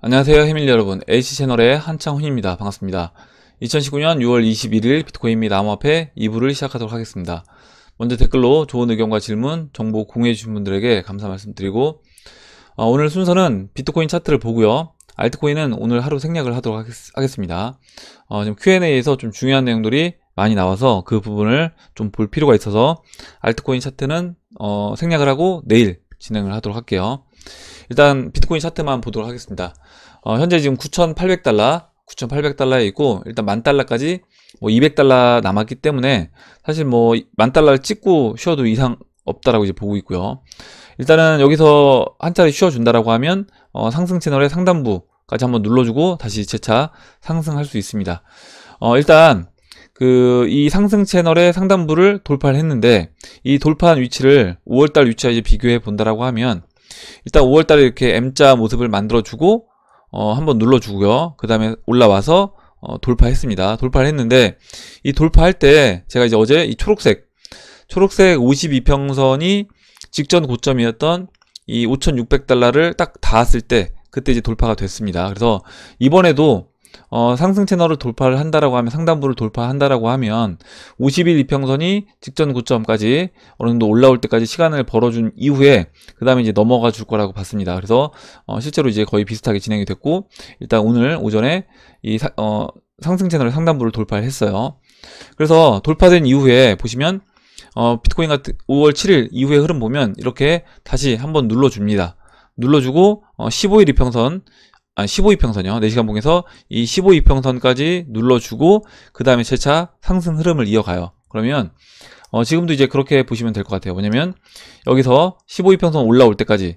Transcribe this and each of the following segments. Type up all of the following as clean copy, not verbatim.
안녕하세요 해밀리 여러분, H채널의 한창훈입니다. 반갑습니다. 2019년 6월 21일 비트코인 및 암호화폐 2부를 시작하도록 하겠습니다. 먼저 댓글로 좋은 의견과 질문, 정보 공유해 주신 분들에게 감사 말씀드리고, 오늘 순서는 비트코인 차트를 보고요, 알트코인은 오늘 하루 생략을 하도록 하겠습니다. 지금 Q&A에서 좀 중요한 내용들이 많이 나와서 그 부분을 좀 볼 필요가 있어서 알트코인 차트는 생략을 하고 내일 진행을 하도록 할게요. 일단 비트코인 차트만 보도록 하겠습니다. 현재 지금 9,800달러에 있고, 일단 10,000달러까지 뭐 200달러 남았기 때문에 사실 뭐 10,000달러를 찍고 쉬어도 이상 없다라고 이제 보고 있고요. 일단은 여기서 한 차례 쉬어준다라고 하면 상승 채널의 상단부까지 한번 눌러주고 다시 재차 상승할 수 있습니다. 일단 이 상승 채널의 상단부를 돌파를 했는데, 이 돌파한 위치를 5월달 위치와 이제 비교해 본다라고 하면, 일단 5월달에 이렇게 M자 모습을 만들어주고 한번 눌러주고요. 그 다음에 올라와서 돌파했습니다. 돌파를 했는데, 이 돌파할 때 제가 이제 어제 이 초록색 52평선이 직전 고점이었던 이 5,600달러를 딱 닿았을 때, 그때 이제 돌파가 됐습니다. 그래서 이번에도 상승 채널을 돌파를 한다라고 하면, 상단부를 돌파한다라고 하면 50일 이평선이 직전 고점까지 어느 정도 올라올 때까지 시간을 벌어준 이후에 그 다음에 이제 넘어가 줄 거라고 봤습니다. 그래서 실제로 이제 거의 비슷하게 진행이 됐고, 일단 오늘 오전에 이 상승 채널의 상단부를 돌파를 했어요. 그래서 돌파된 이후에 보시면 비트코인 같은 5월 7일 이후의 흐름 보면 이렇게 다시 한번 눌러줍니다. 눌러주고 15일 이평선, 15이평선이요. 4시간 봉에서 이 15이평선까지 눌러주고 그 다음에 재차 상승 흐름을 이어가요. 그러면 지금도 이제 그렇게 보시면 될 것 같아요. 뭐냐면 여기서 15이평선 올라올 때까지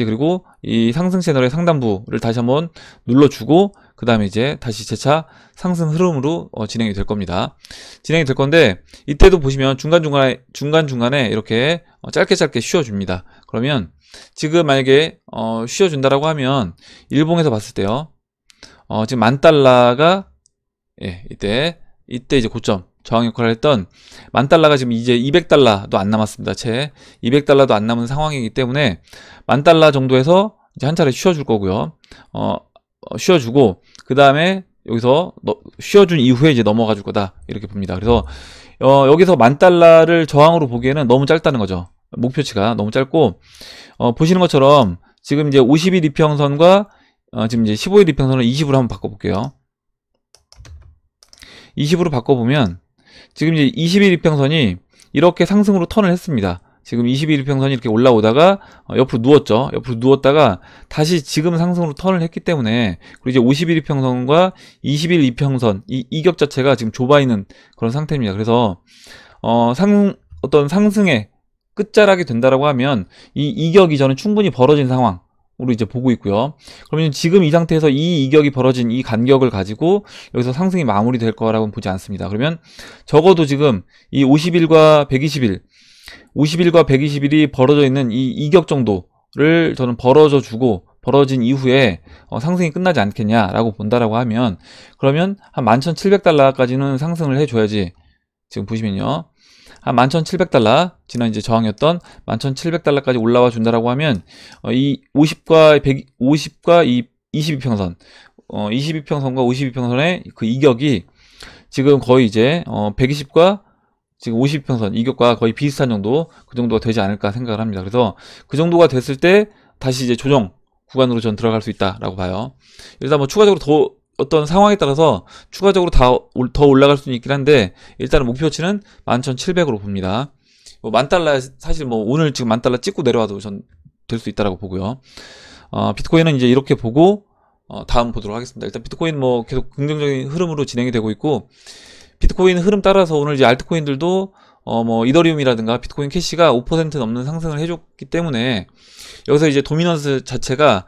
그리고 이 상승 채널의 상단부를 다시 한번 눌러주고 그 다음에 이제 다시 재차 상승 흐름으로 진행이 될 겁니다. 진행이 될 건데, 이때도 보시면 중간중간에 이렇게 짧게 쉬어줍니다. 그러면 지금 만약에 쉬어준다라고 하면 일봉에서 봤을 때요, 지금 10,000달러가 이때 이제 고점 저항 역할을 했던 10,000달러가 지금 이제 200달러도 안 남았습니다. 채 200달러도 안 남은 상황이기 때문에 10,000달러 정도에서 이제 한 차례 쉬어줄 거고요. 쉬어주고 그 다음에 여기서 쉬어준 이후에 이제 넘어가 줄 거다, 이렇게 봅니다. 그래서 여기서 10,000달러를 저항으로 보기에는 너무 짧다는 거죠. 목표치가 너무 짧고, 보시는 것처럼 지금 이제 50일 이평선과 지금 이제 15일 이평선을 20으로 한번 바꿔볼게요. 20으로 바꿔보면 지금 이제 20일 이평선이 이렇게 상승으로 턴을 했습니다. 지금 20일 이평선이 이렇게 올라오다가 옆으로 누웠죠. 옆으로 누웠다가 다시 지금 상승으로 턴을 했기 때문에, 그리고 이제 50일 이평선과 20일 이평선 이 이격 자체가 지금 좁아 있는 그런 상태입니다. 그래서 어떤 상승의 끝자락이 된다라고 하면 이 이격이 저는 충분히 벌어진 상황으로 이제 보고 있고요. 그러면 지금 이 상태에서 이 이격이 벌어진 이 간격을 가지고 여기서 상승이 마무리될 거라고는 보지 않습니다. 그러면 적어도 지금 이 50일과 120일이 벌어져 있는 이 이격 정도를 저는 벌어진 이후에 상승이 끝나지 않겠냐라고 본다라고 하면, 그러면 한 11,700달러까지는 상승을 해줘야지. 지금 보시면요, 한 11,700달러, 지난 이제 저항이었던 11,700달러까지 올라와 준다라고 하면 이 50과 이 22평선, 22평선과 52평선의 그 이격이 지금 거의 이제 120과 지금 50평선 이격과 거의 비슷한 정도, 그 정도가 되지 않을까 생각을 합니다. 그래서 그 정도가 됐을 때 다시 이제 조정 구간으로 전 들어갈 수 있다라고 봐요. 일단 뭐 추가적으로 어떤 상황에 따라서 추가적으로 더 올라갈 수는 있긴 한데, 일단은 목표치는 11,700으로 봅니다. 뭐 10,000달러, 사실 뭐 오늘 지금 10,000달러 찍고 내려와도 전 될 수 있다라고 보고요. 비트코인은 이제 이렇게 보고 다음 보도록 하겠습니다. 일단 비트코인 뭐 계속 긍정적인 흐름으로 진행이 되고 있고, 비트코인 흐름 따라서 오늘 이제 알트코인들도 뭐 이더리움이라든가 비트코인 캐시가 5% 넘는 상승을 해줬기 때문에, 여기서 이제 도미넌스 자체가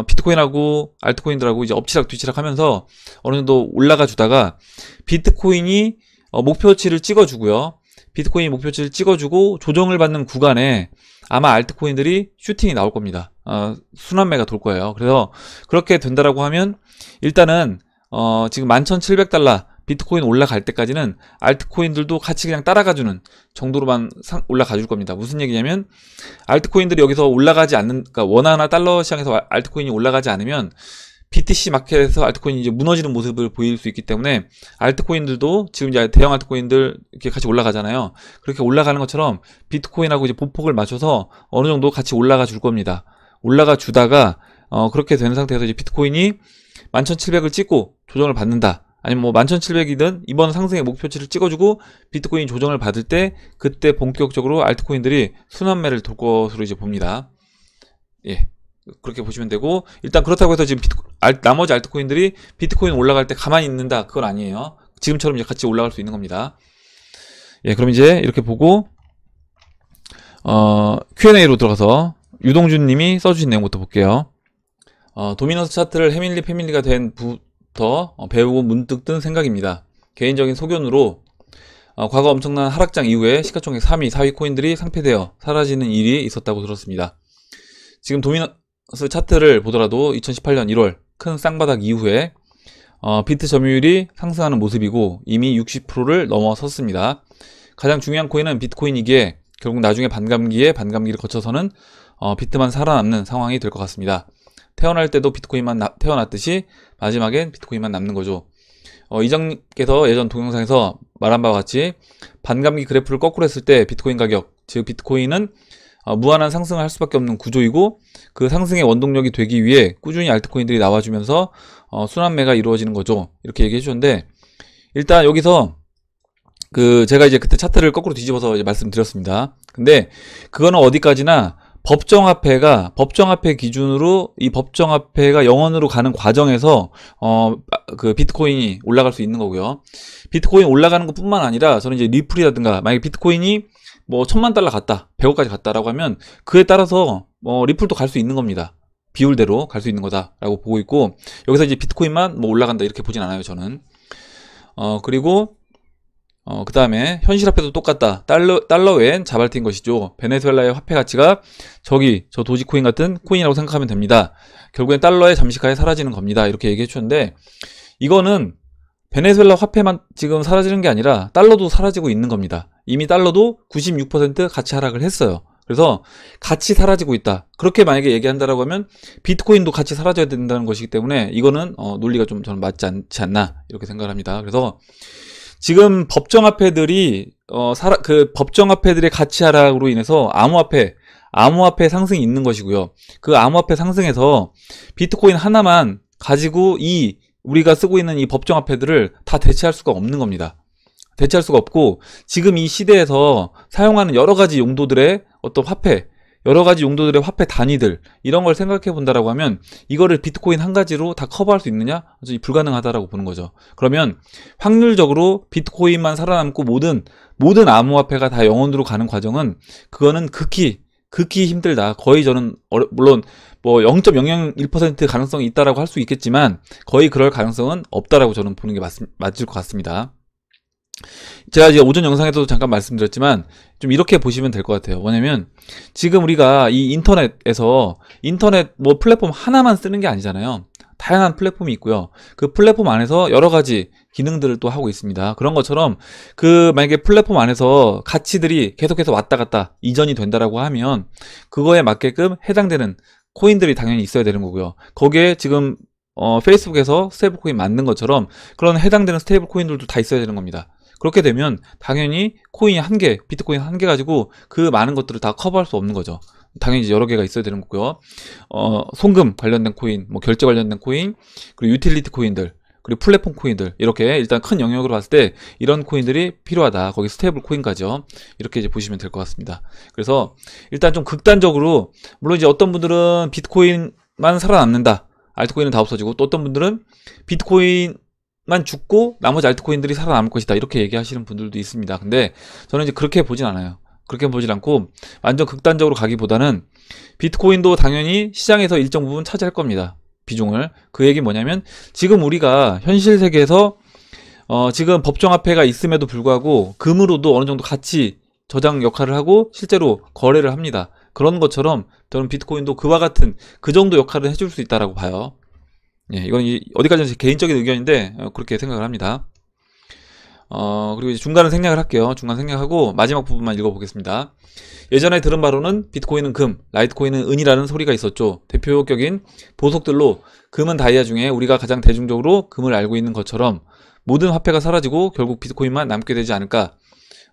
비트코인하고 알트코인들하고 이제 엎치락 뒤치락 하면서 어느 정도 올라가 주다가 비트코인이 목표치를 찍어주고요. 비트코인이 목표치를 찍어주고 조정을 받는 구간에 아마 알트코인들이 슈팅이 나올 겁니다. 순환매가 돌 거예요. 그래서 그렇게 된다라고 하면 일단은 지금 11,700달러 비트코인 올라갈 때까지는 알트코인들도 같이 그냥 따라가주는 정도로만 올라가 줄 겁니다. 무슨 얘기냐면 알트코인들이 여기서 올라가지 않는, 그러니까 원화나 달러 시장에서 알트코인이 올라가지 않으면 BTC 마켓에서 알트코인이 이제 무너지는 모습을 보일 수 있기 때문에 알트코인들도 지금 이제 대형 알트코인들 이렇게 같이 올라가잖아요. 그렇게 올라가는 것처럼 비트코인하고 이제 보폭을 맞춰서 어느 정도 같이 올라가 줄 겁니다. 올라가 주다가 그렇게 되는 상태에서 이제 비트코인이 11,700을 찍고 조정을 받는다. 아니면 뭐 11,700이든 이번 상승의 목표치를 찍어주고 비트코인 조정을 받을 때 그때 본격적으로 알트코인들이 순환매를 돌 것으로 이제 봅니다. 예. 그렇게 보시면 되고, 일단 그렇다고 해서 지금 나머지 알트코인들이 비트코인 올라갈 때 가만히 있는다, 그건 아니에요. 지금처럼 이제 같이 올라갈 수 있는 겁니다. 예, 그럼 이제 이렇게 보고 Q&A로 들어가서 유동준 님이 써주신 내용부터 볼게요. 도미너스 차트를 해밀리 패밀리가 된 부터 배우고 문득 든 생각입니다. 개인적인 소견으로 과거 엄청난 하락장 이후에 시가총액 3위, 4위 코인들이 상폐되어 사라지는 일이 있었다고 들었습니다. 지금 도미너스 차트를 보더라도 2018년 1월 큰 쌍바닥 이후에 비트 점유율이 상승하는 모습이고 이미 60%를 넘어섰습니다. 가장 중요한 코인은 비트코인이기에 결국 나중에 반감기를 거쳐서는 비트만 살아남는 상황이 될 것 같습니다. 태어날 때도 비트코인만 태어났듯이 마지막엔 비트코인만 남는 거죠. 이장님께서 예전 동영상에서 말한 바와 같이 반감기 그래프를 거꾸로 했을 때 비트코인 가격, 즉 비트코인은 무한한 상승을 할 수밖에 없는 구조이고 그 상승의 원동력이 되기 위해 꾸준히 알트코인들이 나와주면서 순환매가 이루어지는 거죠. 이렇게 얘기해 주셨는데, 일단 여기서 제가 이제 그때 차트를 거꾸로 뒤집어서 이제 말씀드렸습니다. 근데 그거는 어디까지나 법정화폐 기준으로 이 법정화폐가 0원으로 가는 과정에서 그 비트코인이 올라갈 수 있는 거고요. 비트코인 올라가는 것뿐만 아니라 저는 이제 리플이라든가 만약에 비트코인이 뭐 1000만 달러 갔다, 100억까지 갔다라고 하면 그에 따라서 리플도 갈 수 있는 겁니다. 비율대로 갈 수 있는 거다라고 보고 있고, 여기서 이제 비트코인만 뭐 올라간다 이렇게 보진 않아요, 저는. 그리고 그 다음에 현실화폐도 똑같다. 달러 외엔 자발티인 것이죠. 베네수엘라의 화폐 가치가 저 도지코인 같은 코인이라고 생각하면 됩니다. 결국엔 달러의 잠식하에 사라지는 겁니다. 이렇게 얘기해 주셨는데, 이거는 베네수엘라 화폐만 지금 사라지는 게 아니라 달러도 사라지고 있는 겁니다. 이미 달러도 96% 가치 하락을 했어요. 그래서 같이 사라지고 있다. 그렇게 만약에 얘기한다라고 하면 비트코인도 같이 사라져야 된다는 것이기 때문에 이거는 논리가 좀 저는 맞지 않지 않나 이렇게 생각을 합니다. 그래서 지금 법정화폐들이 법정화폐들의 가치 하락으로 인해서 암호화폐 상승이 있는 것이고요. 그 암호화폐 상승에서 비트코인 하나만 가지고 우리가 쓰고 있는 이 법정화폐들을 다 대체할 수가 없는 겁니다. 대체할 수가 없고, 지금 이 시대에서 사용하는 여러 가지 용도들의 어떤 여러 가지 용도들의 화폐 단위들, 이런 걸 생각해 본다라고 하면 이거를 비트코인 한 가지로 다 커버할 수 있느냐? 아주 불가능하다라고 보는 거죠. 그러면 확률적으로 비트코인만 살아남고 모든 암호화폐가 다 0원으로 가는 과정은 그거는 극히 힘들다. 거의 저는 물론 뭐 0.001% 가능성이 있다라고 할 수 있겠지만 거의 그럴 가능성은 없다라고 저는 보는 게 맞을 것 같습니다. 제가 이제 오전 영상에도 잠깐 말씀드렸지만 좀 이렇게 보시면 될 것 같아요. 뭐냐면 지금 우리가 이 인터넷 뭐 플랫폼 하나만 쓰는 게 아니잖아요. 다양한 플랫폼이 있고요. 그 플랫폼 안에서 여러 가지 기능들을 또 하고 있습니다. 그런 것처럼 만약에 플랫폼 안에서 가치들이 계속해서 왔다 갔다 이전이 된다라고 하면 그거에 맞게끔 해당되는 코인들이 당연히 있어야 되는 거고요. 거기에 지금 페이스북에서 스테이블 코인 만든 것처럼 그런 해당되는 스테이블 코인들도 다 있어야 되는 겁니다. 그렇게 되면 당연히 비트코인 한 개 가지고 그 많은 것들을 다 커버할 수 없는 거죠. 당연히 이제 여러 개가 있어야 되는 거고요. 송금 관련된 코인, 뭐 결제 관련된 코인, 그리고 유틸리티 코인들, 그리고 플랫폼 코인들, 이렇게 일단 큰 영역으로 봤을 때 이런 코인들이 필요하다. 거기 스테이블 코인까지요. 이렇게 이제 보시면 될 것 같습니다. 그래서 일단 좀 극단적으로, 물론 이제 어떤 분들은 비트코인만 살아남는다, 알트코인은 다 없어지고, 또 어떤 분들은 비트코인만 죽고 나머지 알트코인들이 살아남을 것이다, 이렇게 얘기하시는 분들도 있습니다. 근데 저는 이제 그렇게 보진 않아요. 그렇게 보질 않고 완전 극단적으로 가기보다는 비트코인도 당연히 시장에서 일정 부분 차지할 겁니다. 비중을. 그 얘기 뭐냐면 지금 우리가 현실 세계에서 지금 법정화폐가 있음에도 불구하고 금으로도 어느 정도 가치 저장 역할을 하고 실제로 거래를 합니다. 그런 것처럼 저는 비트코인도 그와 같은 그 정도 역할을 해줄 수 있다라고 봐요. 예, 이건 어디까지는 제 개인적인 의견인데 그렇게 생각을 합니다. 그리고 이제 중간은 생략을 할게요. 중간 생략하고 마지막 부분만 읽어보겠습니다. 예전에 들은 바로는 비트코인은 금, 라이트코인은 은이라는 소리가 있었죠. 대표격인 보석들로 금은 다이아 중에 우리가 가장 대중적으로 금을 알고 있는 것처럼 모든 화폐가 사라지고 결국 비트코인만 남게 되지 않을까.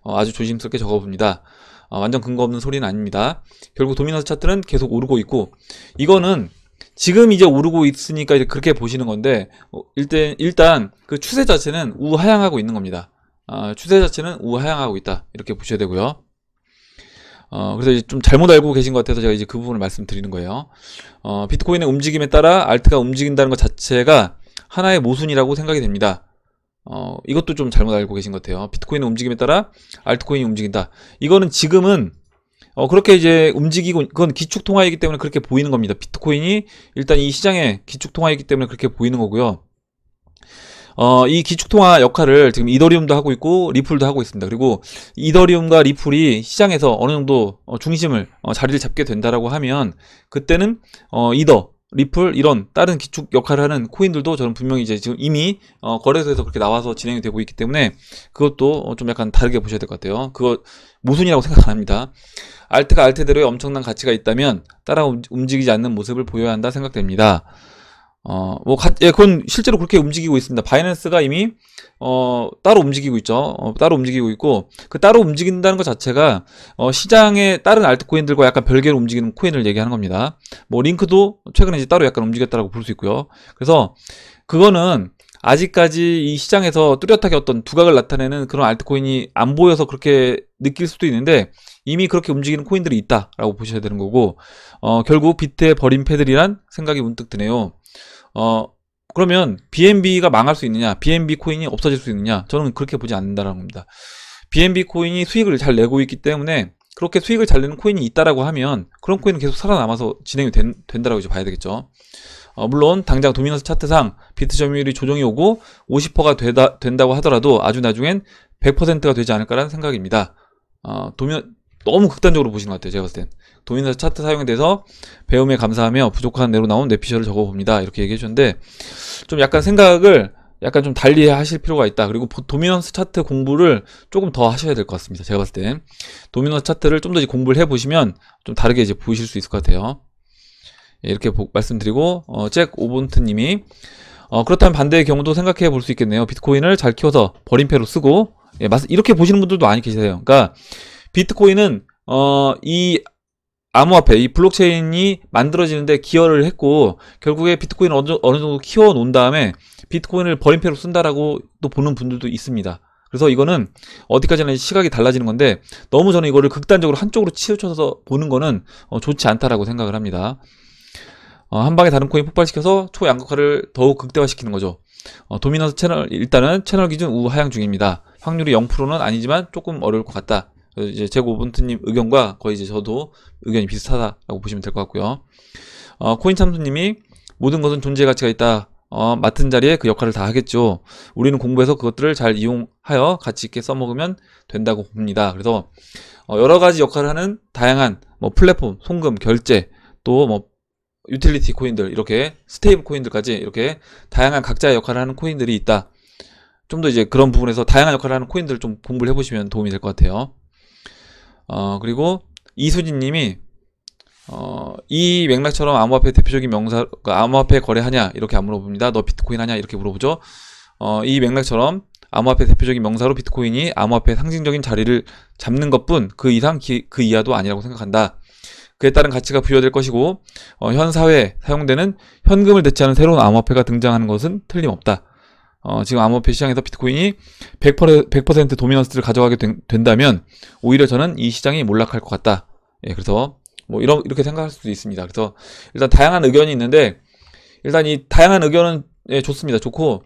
아주 조심스럽게 적어봅니다. 완전 근거 없는 소리는 아닙니다. 결국 도미넌스 차트는 계속 오르고 있고, 이거는 지금 이제 오르고 있으니까 이제 그렇게 보시는 건데, 일단 그 추세 자체는 우하향하고 있는 겁니다. 추세 자체는 우하향하고 있다, 이렇게 보셔야 되고요. 그래서 이제 좀 잘못 알고 계신 것 같아서 제가 이제 그 부분을 말씀드리는 거예요. 비트코인의 움직임에 따라 알트가 움직인다는 것 자체가 하나의 모순이라고 생각이 됩니다. 이것도 좀 잘못 알고 계신 것 같아요. 비트코인의 움직임에 따라 알트코인이 움직인다. 이거는 지금은 그렇게 이제 움직이고, 그건 기축통화이기 때문에 그렇게 보이는 겁니다. 비트코인이 일단 이 시장의 기축통화이기 때문에 그렇게 보이는 거고요. 이 기축통화 역할을 지금 이더리움도 하고 있고 리플도 하고 있습니다. 그리고 이더리움과 리플이 시장에서 어느 정도 중심을 자리를 잡게 된다라고 하면, 그때는 이더, 리플 이런 다른 기축 역할을 하는 코인들도 저는 분명히 이제 지금 이미 거래소에서 그렇게 나와서 진행이 되고 있기 때문에 그것도 좀 약간 다르게 보셔야 될 것 같아요. 그거 모순이라고 생각 안 합니다. 알트가 알트대로의 엄청난 가치가 있다면 따라 움직이지 않는 모습을 보여야 한다 생각됩니다. 그건 실제로 그렇게 움직이고 있습니다. 바이낸스가 이미 따로 움직이고 있죠. 따로 움직이고 있고, 그 따로 움직인다는 것 자체가 시장의 다른 알트코인들과 약간 별개로 움직이는 코인을 얘기하는 겁니다. 뭐 링크도 최근에 이제 따로 약간 움직였다고 볼 수 있고요. 그래서 그거는 아직까지 이 시장에서 뚜렷하게 어떤 두각을 나타내는 그런 알트코인이 안 보여서 그렇게 느낄 수도 있는데, 이미 그렇게 움직이는 코인들이 있다라고 보셔야 되는 거고, 결국 비트의 버린 패들이란 생각이 문득 드네요. 그러면 BNB가 망할 수 있느냐, BNB 코인이 없어질 수 있느냐, 저는 그렇게 보지 않는다라는 겁니다. BNB 코인이 수익을 잘 내고 있기 때문에, 그렇게 수익을 잘 내는 코인이 있다라고 하면 그런 코인은 계속 살아남아서 진행이 된다라고 이제 봐야 되겠죠. 물론 당장 도미넌스 차트상 비트 점유율이 조정이 오고 50%가 된다고 하더라도 아주 나중엔 100%가 되지 않을까라는 생각입니다. 너무 극단적으로 보시는 것 같아요. 제가 봤을 땐 도미넌스 차트 사용에 대해서 배움에 감사하며 부족한 내로 나온 뇌피셜을 적어봅니다, 이렇게 얘기해 주셨는데, 좀 약간 생각을 약간 좀 달리 하실 필요가 있다. 그리고 도미넌스 차트 공부를 조금 더 하셔야 될 것 같습니다. 제가 봤을 땐 도미넌스 차트를 좀 더 공부를 해보시면 좀 다르게 이제 보이실 수 있을 것 같아요. 이렇게 말씀드리고, 잭 오본트님이 그렇다면 반대의 경우도 생각해 볼 수 있겠네요. 비트코인을 잘 키워서 버림패로 쓰고, 이렇게 보시는 분들도 많이 계세요. 그러니까 비트코인은 이 암호화폐, 이 블록체인이 만들어지는데 기여를 했고, 결국에 비트코인을 어느 정도 키워 놓은 다음에 비트코인을 버림패로 쓴다라고 또 보는 분들도 있습니다. 그래서 이거는 어디까지나 시각이 달라지는 건데, 너무 저는 이거를 극단적으로 한쪽으로 치우쳐서 보는 거는 좋지 않다라고 생각을 합니다. 한 방에 다른 코인 폭발시켜서 초양극화를 더욱 극대화시키는 거죠. 도미넌스 채널, 일단은 채널 기준 우하향 중입니다. 확률이 0%는 아니지만 조금 어려울 것 같다. 이제 제고본트님 의견과 거의 이제 저도 의견이 비슷하다라고 보시면 될 것 같고요. 코인 참수님이 모든 것은 존재 가치가 있다. 맡은 자리에 그 역할을 다 하겠죠. 우리는 공부해서 그것들을 잘 이용하여 가치 있게 써먹으면 된다고 봅니다. 그래서 여러 가지 역할을 하는 다양한 뭐 플랫폼, 송금, 결제, 또 뭐 유틸리티 코인들, 이렇게 스테이블 코인들까지 이렇게 다양한 각자의 역할을 하는 코인들이 있다. 좀 더 이제 그런 부분에서 다양한 역할을 하는 코인들을 좀 공부를 해보시면 도움이 될 것 같아요. 그리고 이수진님이 이 맥락처럼 암호화폐 대표적인 명사, 암호화폐 거래하냐 이렇게 안 물어봅니다. 너 비트코인 하냐 이렇게 물어보죠. 이 맥락처럼 암호화폐 대표적인 명사로 비트코인이 암호화폐 상징적인 자리를 잡는 것뿐 그 이상 그 이하도 아니라고 생각한다. 그에 따른 가치가 부여될 것이고, 현 사회에 사용되는 현금을 대체하는 새로운 암호화폐가 등장하는 것은 틀림없다. 지금 암호화폐 시장에서 비트코인이 100% 도미넌스를 가져가게 된다면 오히려 저는 이 시장이 몰락할 것 같다. 그래서 뭐 이렇게 생각할 수도 있습니다. 그래서 일단 다양한 의견이 있는데, 일단 이 다양한 의견은 좋습니다. 좋고,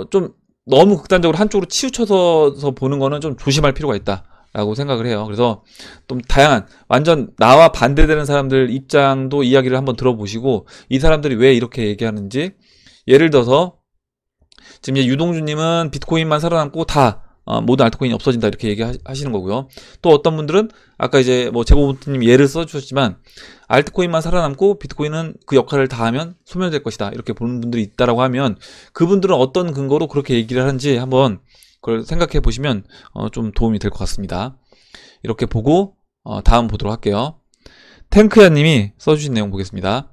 좀 너무 극단적으로 한쪽으로 치우쳐서 보는 거는 좀 조심할 필요가 있다 라고 생각을 해요. 그래서 좀 다양한, 완전 나와 반대되는 사람들 입장도 이야기를 한번 들어보시고, 이 사람들이 왜 이렇게 얘기하는지, 예를 들어서 지금 이제 유동주님은 비트코인만 살아남고 다 모든 알트코인이 없어진다 이렇게 얘기하시는 거고요. 또 어떤 분들은 아까 이제 뭐 제보부님 예를 써주셨지만, 알트코인만 살아남고 비트코인은 그 역할을 다 하면 소멸될 것이다 이렇게 보는 분들이 있다라고 하면, 그분들은 어떤 근거로 그렇게 얘기를 하는지 한번 그걸 생각해 보시면 좀 도움이 될 것 같습니다. 이렇게 보고 다음 보도록 할게요. 탱크야님이 써주신 내용 보겠습니다.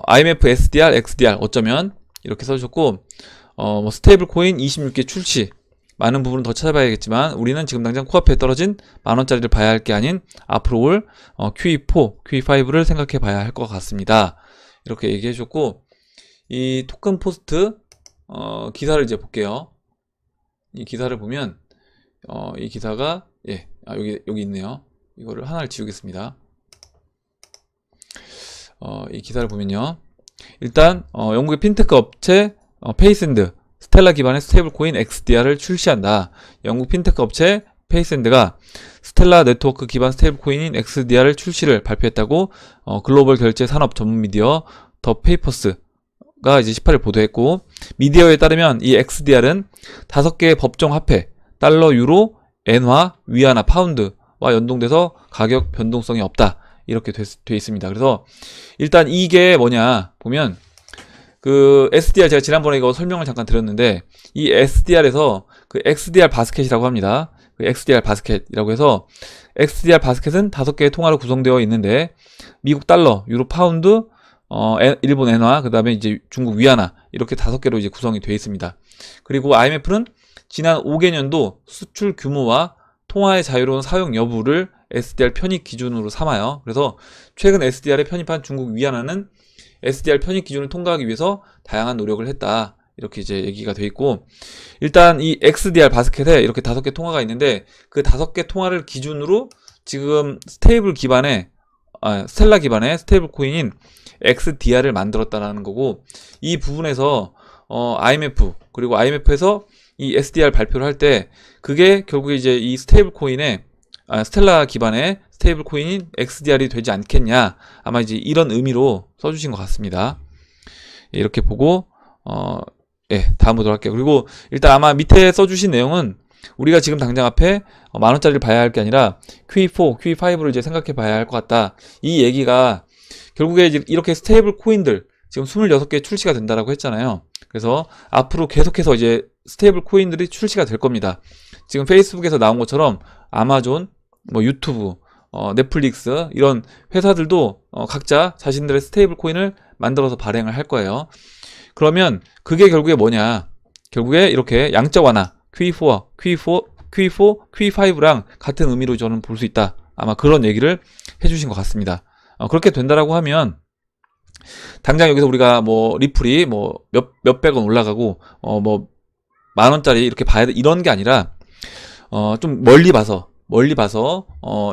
IMF SDR, XDR 어쩌면 이렇게 써주셨고 뭐 스테이블 코인 26개 출시 많은 부분은 더 찾아봐야겠지만 우리는 지금 당장 코앞에 떨어진 만원짜리를 봐야 할 게 아닌 앞으로 올 QE4, QE5를 생각해 봐야 할 것 같습니다. 이렇게 얘기해 주셨고 이 토큰 포스트 기사를 이제 볼게요. 이 기사를 보면 이 기사가 여기 있네요. 이거를 하나를 지우겠습니다. 이 기사를 보면요. 일단 영국의 핀테크 업체 페이샌드 스텔라 기반의 스테이블 코인 XDR을 출시한다. 영국 핀테크 업체 페이샌드가 스텔라 네트워크 기반 스테이블 코인인 XDR을 출시를 발표했다고 글로벌 결제 산업 전문 미디어 더 페이퍼스가 이제 18일 보도했고, 미디어에 따르면 이 XDR은 5개의 법정 화폐 달러, 유로, 엔화, 위안화, 파운드와 연동돼서 가격 변동성이 없다. 이렇게 돼 있습니다. 그래서 일단 이게 뭐냐 보면 그 SDR 제가 지난번에 이거 설명을 잠깐 드렸는데 이 SDR에서 그 XDR 바스켓이라고 합니다. 그 XDR 바스켓이라고 해서 XDR 바스켓은 5개의 통화로 구성되어 있는데 미국 달러, 유로, 파운드, 일본 엔화, 그 다음에 이제 중국 위안화 이렇게 5개로 이제 구성이 되어 있습니다. 그리고 IMF는 지난 5개년도 수출 규모와 통화의 자유로운 사용 여부를 SDR 편입 기준으로 삼아요. 그래서 최근 SDR에 편입한 중국 위안화는 SDR 편입 기준을 통과하기 위해서 다양한 노력을 했다. 이렇게 이제 얘기가 돼 있고, 일단 이 XDR 바스켓에 이렇게 5개 통화가 있는데 그 5개 통화를 기준으로 지금 스테이블 기반의 스텔라 기반의 스테이블 코인인 XDR을 만들었다라는 거고, 이 부분에서 IMF 그리고 IMF에서 이 SDR 발표를 할 때 그게 결국에 이제 이 스테이블 코인의 스텔라 기반의 스테이블 코인인 XDR이 되지 않겠냐, 아마 이제 이런 의미로 써주신 것 같습니다. 이렇게 보고 다음 보도록 할게요. 그리고 일단 아마 밑에 써주신 내용은 우리가 지금 당장 앞에 만원짜리를 봐야 할 게 아니라 QE4, QE5를 이제 생각해 봐야 할 것 같다. 이 얘기가 결국에 이제 이렇게 스테이블 코인들 지금 26개 출시가 된다라고 했잖아요. 그래서 앞으로 계속해서 이제 스테이블 코인들이 출시가 될 겁니다. 지금 페이스북에서 나온 것처럼 아마존, 뭐 유튜브, 넷플릭스 이런 회사들도 각자 자신들의 스테이블 코인을 만들어서 발행을 할 거예요. 그러면 그게 결국에 뭐냐? 결국에 이렇게 양적 완화, QE4, QE5랑 같은 의미로 저는 볼 수 있다. 아마 그런 얘기를 해주신 것 같습니다. 그렇게 된다라고 하면 당장 여기서 우리가 뭐 리플이 뭐 몇백 원 올라가고 뭐 만원짜리 이렇게 봐야 돼 이런 게 아니라 좀 멀리 봐서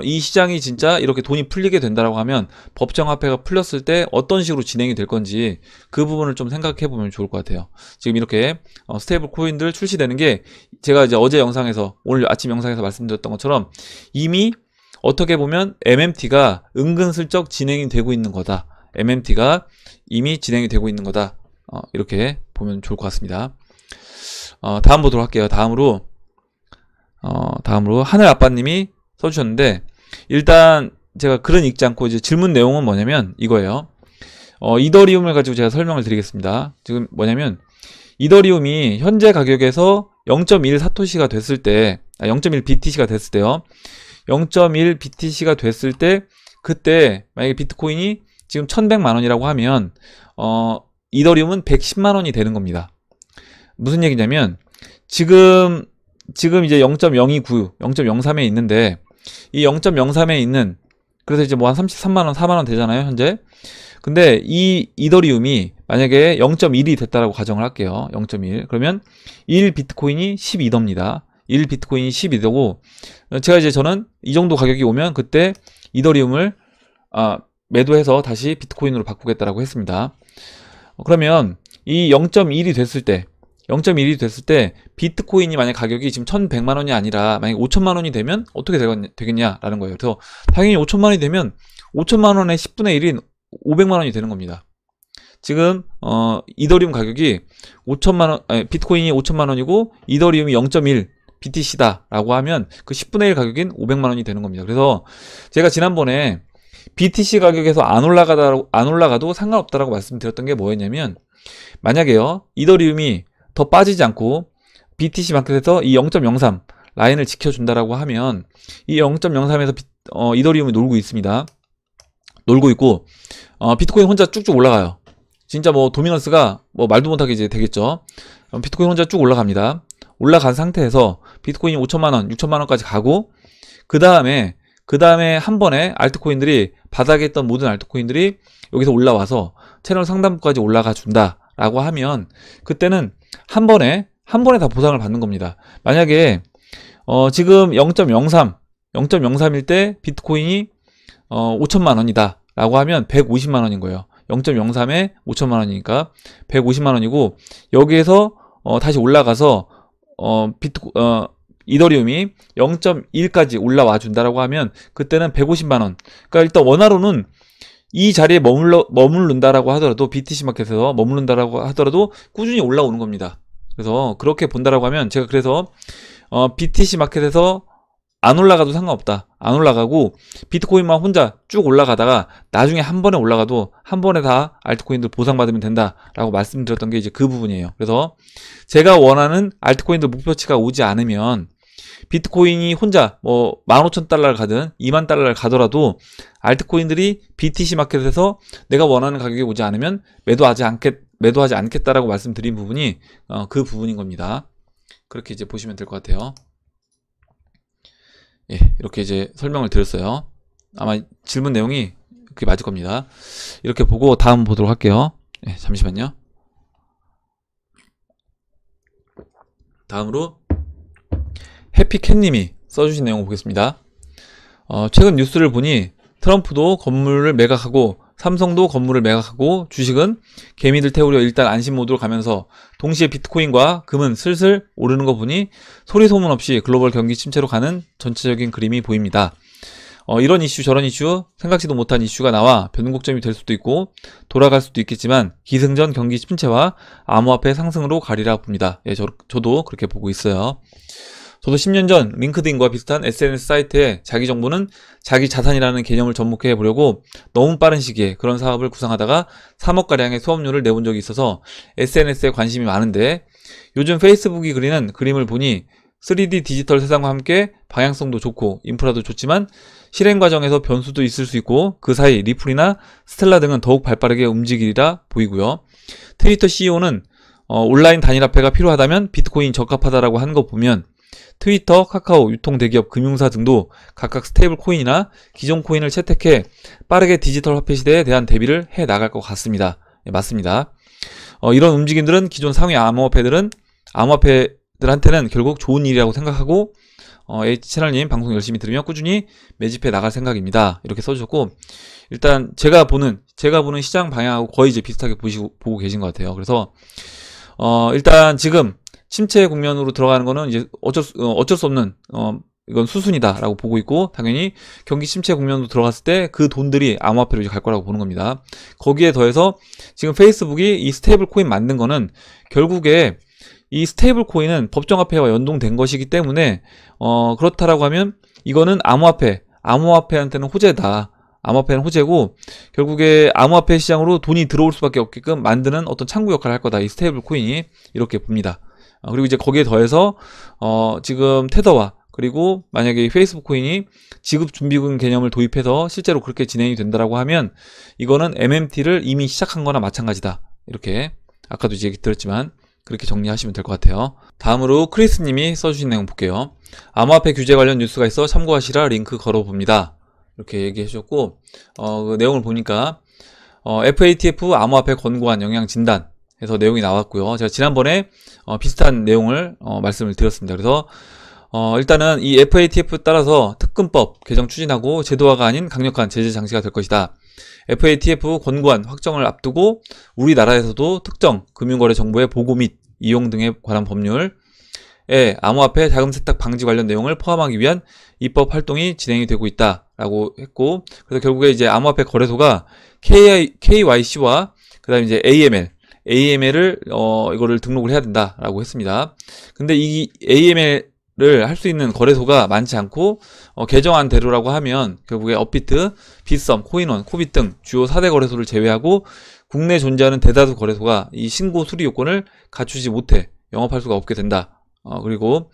이 시장이 진짜 이렇게 돈이 풀리게 된다라고 하면 법정화폐가 풀렸을 때 어떤 식으로 진행이 될 건지 그 부분을 좀 생각해 보면 좋을 것 같아요. 지금 이렇게 스테이블 코인들 출시되는 게 제가 이제 어제 영상에서 오늘 아침 영상에서 말씀드렸던 것처럼 이미 어떻게 보면 MMT가 은근슬쩍 진행이 되고 있는 거다. MMT가 이미 진행이 되고 있는 거다. 이렇게 보면 좋을 것 같습니다. 다음 보도록 할게요. 다음으로 하늘아빠님이 써주셨는데, 일단 제가 글은 읽지 않고 이제 질문 내용은 뭐냐면 이거예요. 이더리움을 가지고 제가 설명을 드리겠습니다. 지금 뭐냐면 이더리움이 현재 가격에서 0.1 사토시가 됐을 때, 0.1 BTC가 됐을 때요. 0.1 BTC가 됐을 때 그때 만약에 비트코인이 지금 1100만 원이라고 하면 이더리움은 110만 원이 되는 겁니다. 무슨 얘기냐면 지금 이제 0.029, 0.03에 있는데 이 0.03에 있는, 그래서 이제 뭐 한 33만 원, 4만 원 되잖아요, 현재. 근데 이 이더리움이 만약에 0.1이 됐다라고 가정을 할게요. 0.1. 그러면 1 비트코인이 12더입니다. 1 비트코인이 12더고 저는 이 정도 가격이 오면 그때 이더리움을 매도해서 다시 비트코인으로 바꾸겠다라고 했습니다. 그러면 이 0.1이 됐을 때 비트코인이 만약 가격이 지금 1100만 원이 아니라 만약 5천만 원이 되면 어떻게 되겠냐라는 거예요. 그래서 당연히 5천만 원이 되면 5천만 원의 10분의 1인 500만 원이 되는 겁니다. 지금 이더리움 가격이 비트코인이 5천만 원이고 이더리움이 0.1 BTC다 라고 하면 그 10분의 1 가격인 500만 원이 되는 겁니다. 그래서 제가 지난번에 BTC 가격에서 안 올라가도 상관없다라고 말씀드렸던 게 뭐였냐면, 만약에요 이더리움이 더 빠지지 않고 BTC 마켓에서 이 0.03 라인을 지켜준다라고 하면 이 0.03에서 이더리움이 놀고 있습니다. 놀고 있고 비트코인 혼자 쭉쭉 올라가요. 진짜 뭐 도미넌스가 뭐 말도 못하게 이제 되겠죠. 비트코인 혼자 쭉 올라갑니다. 올라간 상태에서 비트코인이 5천만원, 6천만원까지 가고 그 다음에 한 번에 알트코인들이 바닥에 있던 모든 알트코인들이 여기서 올라와서 채널 상단부까지 올라가 준다라고 하면 그때는 한 번에 다 보상을 받는 겁니다. 만약에 지금 0.03일 때 비트코인이 5천만원이다 라고 하면 150만원인 거예요. 0.03에 5천만원이니까 150만원이고 여기에서 다시 올라가서 이더리움이 0.1까지 올라와 준다라고 하면 그때는 150만원. 그러니까 일단 원화로는 이 자리에 머무른다라고 하더라도 BTC 마켓에서 머무른다라고 하더라도 꾸준히 올라오는 겁니다. 그래서 그렇게 본다라고 하면 제가 그래서 BTC 마켓에서 안 올라가도 상관없다. 안 올라가고 비트코인만 혼자 쭉 올라가다가 나중에 한 번에 올라가도 한 번에 다 알트코인들 보상받으면 된다라고 말씀드렸던 게 이제 그 부분이에요. 그래서 제가 원하는 알트코인들 목표치가 오지 않으면 비트코인이 혼자 뭐 15,000달러를 가든 20,000달러를 가더라도 알트코인들이 BTC 마켓에서 내가 원하는 가격에 오지 않으면 매도하지 않겠다라고 말씀드린 부분이 그 부분인 겁니다. 그렇게 이제 보시면 될 것 같아요. 예, 이렇게 이제 설명을 드렸어요. 아마 질문 내용이 그게 맞을 겁니다. 이렇게 보고 다음 보도록 할게요. 예, 잠시만요. 다음으로 해피캣님이 써주신 내용 보겠습니다. 최근 뉴스를 보니 트럼프도 건물을 매각하고 삼성도 건물을 매각하고 주식은 개미들 태우려 일단 안심 모드로 가면서 동시에 비트코인과 금은 슬슬 오르는 거 보니 소리 소문 없이 글로벌 경기 침체로 가는 전체적인 그림이 보입니다. 이런 이슈 저런 이슈 생각지도 못한 이슈가 나와 변곡점이 될 수도 있고 돌아갈 수도 있겠지만 기승전 경기 침체와 암호화폐 상승으로 가리라 봅니다. 예, 저도 그렇게 보고 있어요. 저도 10년 전 링크드인과 비슷한 SNS 사이트에 자기 정보는 자기 자산이라는 개념을 접목해 보려고 너무 빠른 시기에 그런 사업을 구상하다가 3억가량의 수업료를 내본 적이 있어서 SNS에 관심이 많은데 요즘 페이스북이 그리는 그림을 보니 3D 디지털 세상과 함께 방향성도 좋고 인프라도 좋지만 실행 과정에서 변수도 있을 수 있고 그 사이 리플이나 스텔라 등은 더욱 발빠르게 움직이리라 보이고요. 트위터 CEO는 온라인 단일화폐가 필요하다면 비트코인 적합하다라고 한 거 보면 트위터, 카카오, 유통대기업, 금융사 등도 각각 스테이블 코인이나 기존 코인을 채택해 빠르게 디지털 화폐 시대에 대한 대비를 해 나갈 것 같습니다. 네, 맞습니다. 이런 움직임들은 기존 상위 암호화폐들한테는 결국 좋은 일이라고 생각하고 H채널님 방송 열심히 들으며 꾸준히 매집해 나갈 생각입니다. 이렇게 써주셨고 일단 제가 보는 시장 방향하고 거의 이제 비슷하게 보고 계신 것 같아요. 그래서 일단 지금 침체 국면으로 들어가는 거는 이제 어쩔 수 없는 이건 수순이다라고 보고 있고 당연히 경기 침체 국면으로 들어갔을 때 그 돈들이 암호화폐로 이제 갈 거라고 보는 겁니다. 거기에 더해서 지금 페이스북이 이 스테이블 코인 만든 거는 결국에 이 스테이블 코인은 법정화폐와 연동된 것이기 때문에 그렇다라고 하면 이거는 암호화폐한테는 호재다. 암호화폐는 호재고 결국에 암호화폐 시장으로 돈이 들어올 수밖에 없게끔 만드는 어떤 창구 역할을 할 거다. 이 스테이블 코인이 이렇게 봅니다. 그리고 이제 거기에 더해서 지금 테더와 그리고 만약에 페이스북 코인이 지급 준비금 개념을 도입해서 실제로 그렇게 진행이 된다라고 하면 이거는 MMT를 이미 시작한 거나 마찬가지다. 이렇게 아까도 이제 얘기 드렸지만 그렇게 정리하시면 될 것 같아요. 다음으로 크리스님이 써주신 내용 볼게요. 암호화폐 규제 관련 뉴스가 있어 참고하시라 링크 걸어봅니다. 이렇게 얘기해 주셨고 그 내용을 보니까 FATF 암호화폐 권고안 영향 진단 해서 내용이 나왔고요. 제가 지난번에 비슷한 내용을 말씀을 드렸습니다. 그래서 일단은 이 FATF 따라서 특근법 개정 추진하고 제도화가 아닌 강력한 제재 장치가 될 것이다. FATF 권고안 확정을 앞두고 우리나라에서도 특정 금융거래 정보의 보고 및 이용 등에 관한 법률에 암호화폐 자금 세탁 방지 관련 내용을 포함하기 위한 입법 활동이 진행이 되고 있다라고 했고 그래서 결국에 이제 암호화폐 거래소가 KYC와 그다음에 이제 AML을 이거를 등록을 해야 된다라고 했습니다. 근데 이 AML을 할 수 있는 거래소가 많지 않고 개정안대로라고 하면 결국에 업비트, 빗썸, 코인원, 코빗 등 주요 4대 거래소를 제외하고 국내에 존재하는 대다수 거래소가 이 신고 수리 요건을 갖추지 못해 영업할 수가 없게 된다 그리고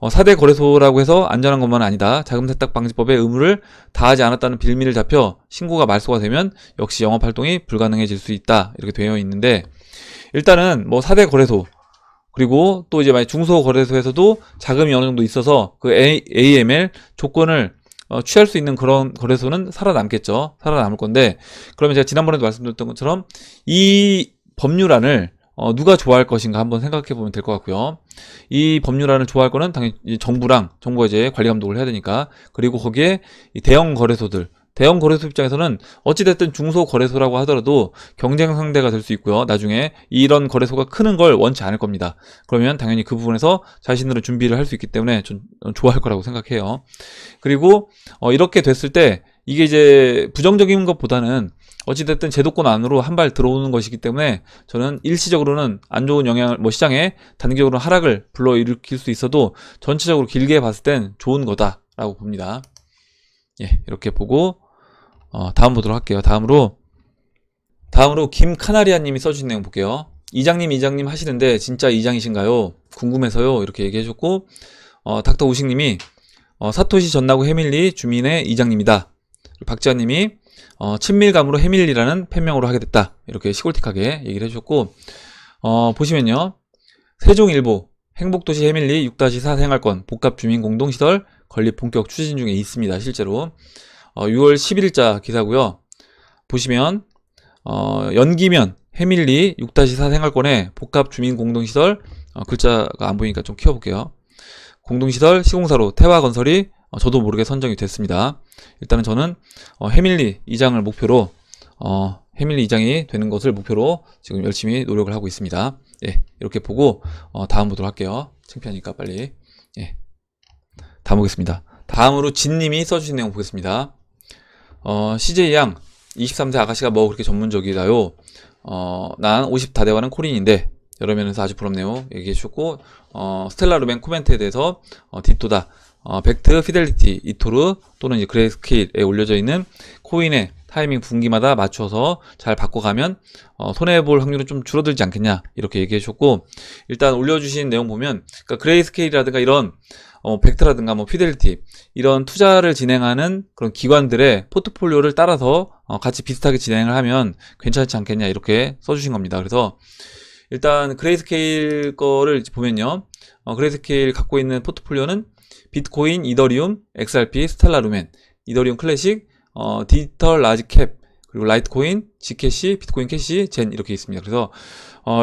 4대 거래소라고 해서 안전한 것만 아니다. 자금 세탁 방지법의 의무를 다하지 않았다는 빌미를 잡혀 신고가 말소가 되면 역시 영업 활동이 불가능해질 수 있다. 이렇게 되어 있는데, 일단은 뭐 4대 거래소, 그리고 또 이제 만약 중소거래소에서도 자금이 어느 정도 있어서 그 AML 조건을 취할 수 있는 그런 거래소는 살아남겠죠. 살아남을 건데, 그러면 제가 지난번에도 말씀드렸던 것처럼 이 법률안을 누가 좋아할 것인가 한번 생각해 보면 될 것 같고요. 이 법률안을 좋아할 거는 당연히 정부가 이제 관리 감독을 해야 되니까. 그리고 거기에 이 대형 거래소 입장에서는 어찌됐든 중소거래소라고 하더라도 경쟁 상대가 될 수 있고요. 나중에 이런 거래소가 크는 걸 원치 않을 겁니다. 그러면 당연히 그 부분에서 자신들은 준비를 할 수 있기 때문에 좀 좋아할 거라고 생각해요. 그리고 이렇게 됐을 때 이게 이제 부정적인 것보다는 어찌됐든 제도권 안으로 한 발 들어오는 것이기 때문에 저는 일시적으로는 안 좋은 영향을, 시장에 단기적으로 하락을 불러일으킬 수 있어도 전체적으로 길게 봤을 땐 좋은 거다라고 봅니다. 예, 이렇게 보고 다음 보도록 할게요. 다음으로 김카나리아 님이 써주신 내용 볼게요. 이장님 하시는데 진짜 이장이신가요? 궁금해서요. 이렇게 얘기해 줬고, 닥터 우식 님이 사토시 전나구 해밀리 주민의 이장님이다. 박지환 님이 친밀감으로 해밀리라는 팬명으로 하게 됐다. 이렇게 시골틱하게 얘기를 해주셨고, 보시면요. 세종일보 행복도시 해밀리 6-4 생활권 복합주민 공동시설 건립 본격 추진 중에 있습니다. 실제로 6월 11일자 기사고요. 보시면 연기면 해밀리 6-4 생활권의 복합주민 공동시설, 글자가 안 보이니까 좀 키워볼게요. 공동시설 시공사로 태화건설이 저도 모르게 선정이 됐습니다. 일단은 저는 해밀리 이장을 목표로 해밀리 이장이 되는 것을 목표로 지금 열심히 노력을 하고 있습니다. 예, 이렇게 보고 다음 보도록 할게요. 창피하니까 빨리. 예, 다음 보겠습니다. 다음으로 진님이 써주신 내용 보겠습니다. CJ양 23세 아가씨가 뭐 그렇게 전문적이다요. 난 50다대화는 코린인데 여러 면에서 아주 부럽네요. 얘기해 주셨고, 스텔라 루멘 코멘트에 대해서 딥도다, 벡트, 피델리티, 이토르 또는 이제 그레이스케일에 올려져 있는 코인의 타이밍 분기마다 맞춰서 잘 바꿔가면 손해볼 확률은 좀 줄어들지 않겠냐, 이렇게 얘기해 주셨고, 일단 올려주신 내용 보면, 그러니까 그레이스케일이라든가 이런 벡트라든가 뭐 피델리티 이런 투자를 진행하는 그런 기관들의 포트폴리오를 따라서 같이 비슷하게 진행을 하면 괜찮지 않겠냐, 이렇게 써주신 겁니다. 그래서 일단 그레이스케일 거를 보면요, 그레이스케일 갖고 있는 포트폴리오는 비트코인, 이더리움, XRP, 스텔라 루멘, 이더리움 클래식, 디지털 라지 캡, 그리고 라이트코인, 지캐시, 비트코인 캐시, 젠, 이렇게 있습니다. 그래서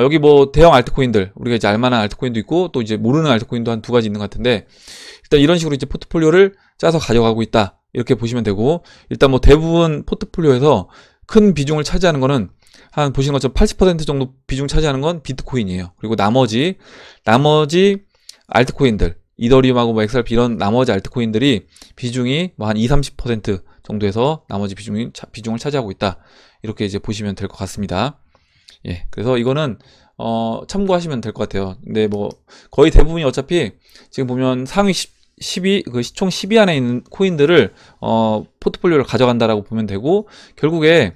여기 뭐 대형 알트코인들, 우리가 이제 알만한 알트코인도 있고 또 이제 모르는 알트코인도 한 2가지 있는 것 같은데, 일단 이런 식으로 이제 포트폴리오를 짜서 가져가고 있다, 이렇게 보시면 되고, 일단 뭐 대부분 포트폴리오에서 큰 비중을 차지하는 거는 한 보시는 것처럼 80% 정도 비중 차지하는 건 비트코인이에요. 그리고 나머지 알트코인들, 이더리움하고 뭐 XRP 이런 나머지 알트코인들이 비중이 뭐 한 20-30% 정도에서 나머지 비중을 차지하고 있다, 이렇게 이제 보시면 될 것 같습니다. 예, 그래서 이거는 참고하시면 될 것 같아요. 근데 뭐 거의 대부분이 어차피 지금 보면 상위 12, 그 시총 10위 안에 있는 코인들을 포트폴리오를 가져간다라고 보면 되고, 결국에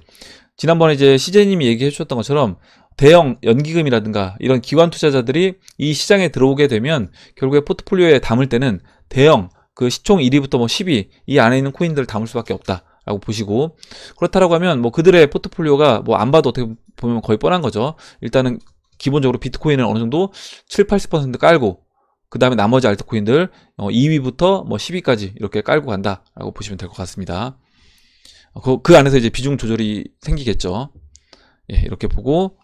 지난번에 이제 CJ님이 얘기해 주셨던 것처럼 대형 연기금이라든가 이런 기관 투자자들이 이 시장에 들어오게 되면 결국에 포트폴리오에 담을 때는 대형 그 시총 1위부터 뭐 10위 이 안에 있는 코인들을 담을 수밖에 없다라고 보시고, 그렇다라고 하면 뭐 그들의 포트폴리오가 뭐 안 봐도 어떻게 보면 거의 뻔한 거죠. 일단은 기본적으로 비트코인을 어느 정도 7-80% 깔고, 그 다음에 나머지 알트코인들 2위부터 뭐 10위까지 이렇게 깔고 간다라고 보시면 될 것 같습니다. 그 안에서 이제 비중 조절이 생기겠죠. 예, 이렇게 보고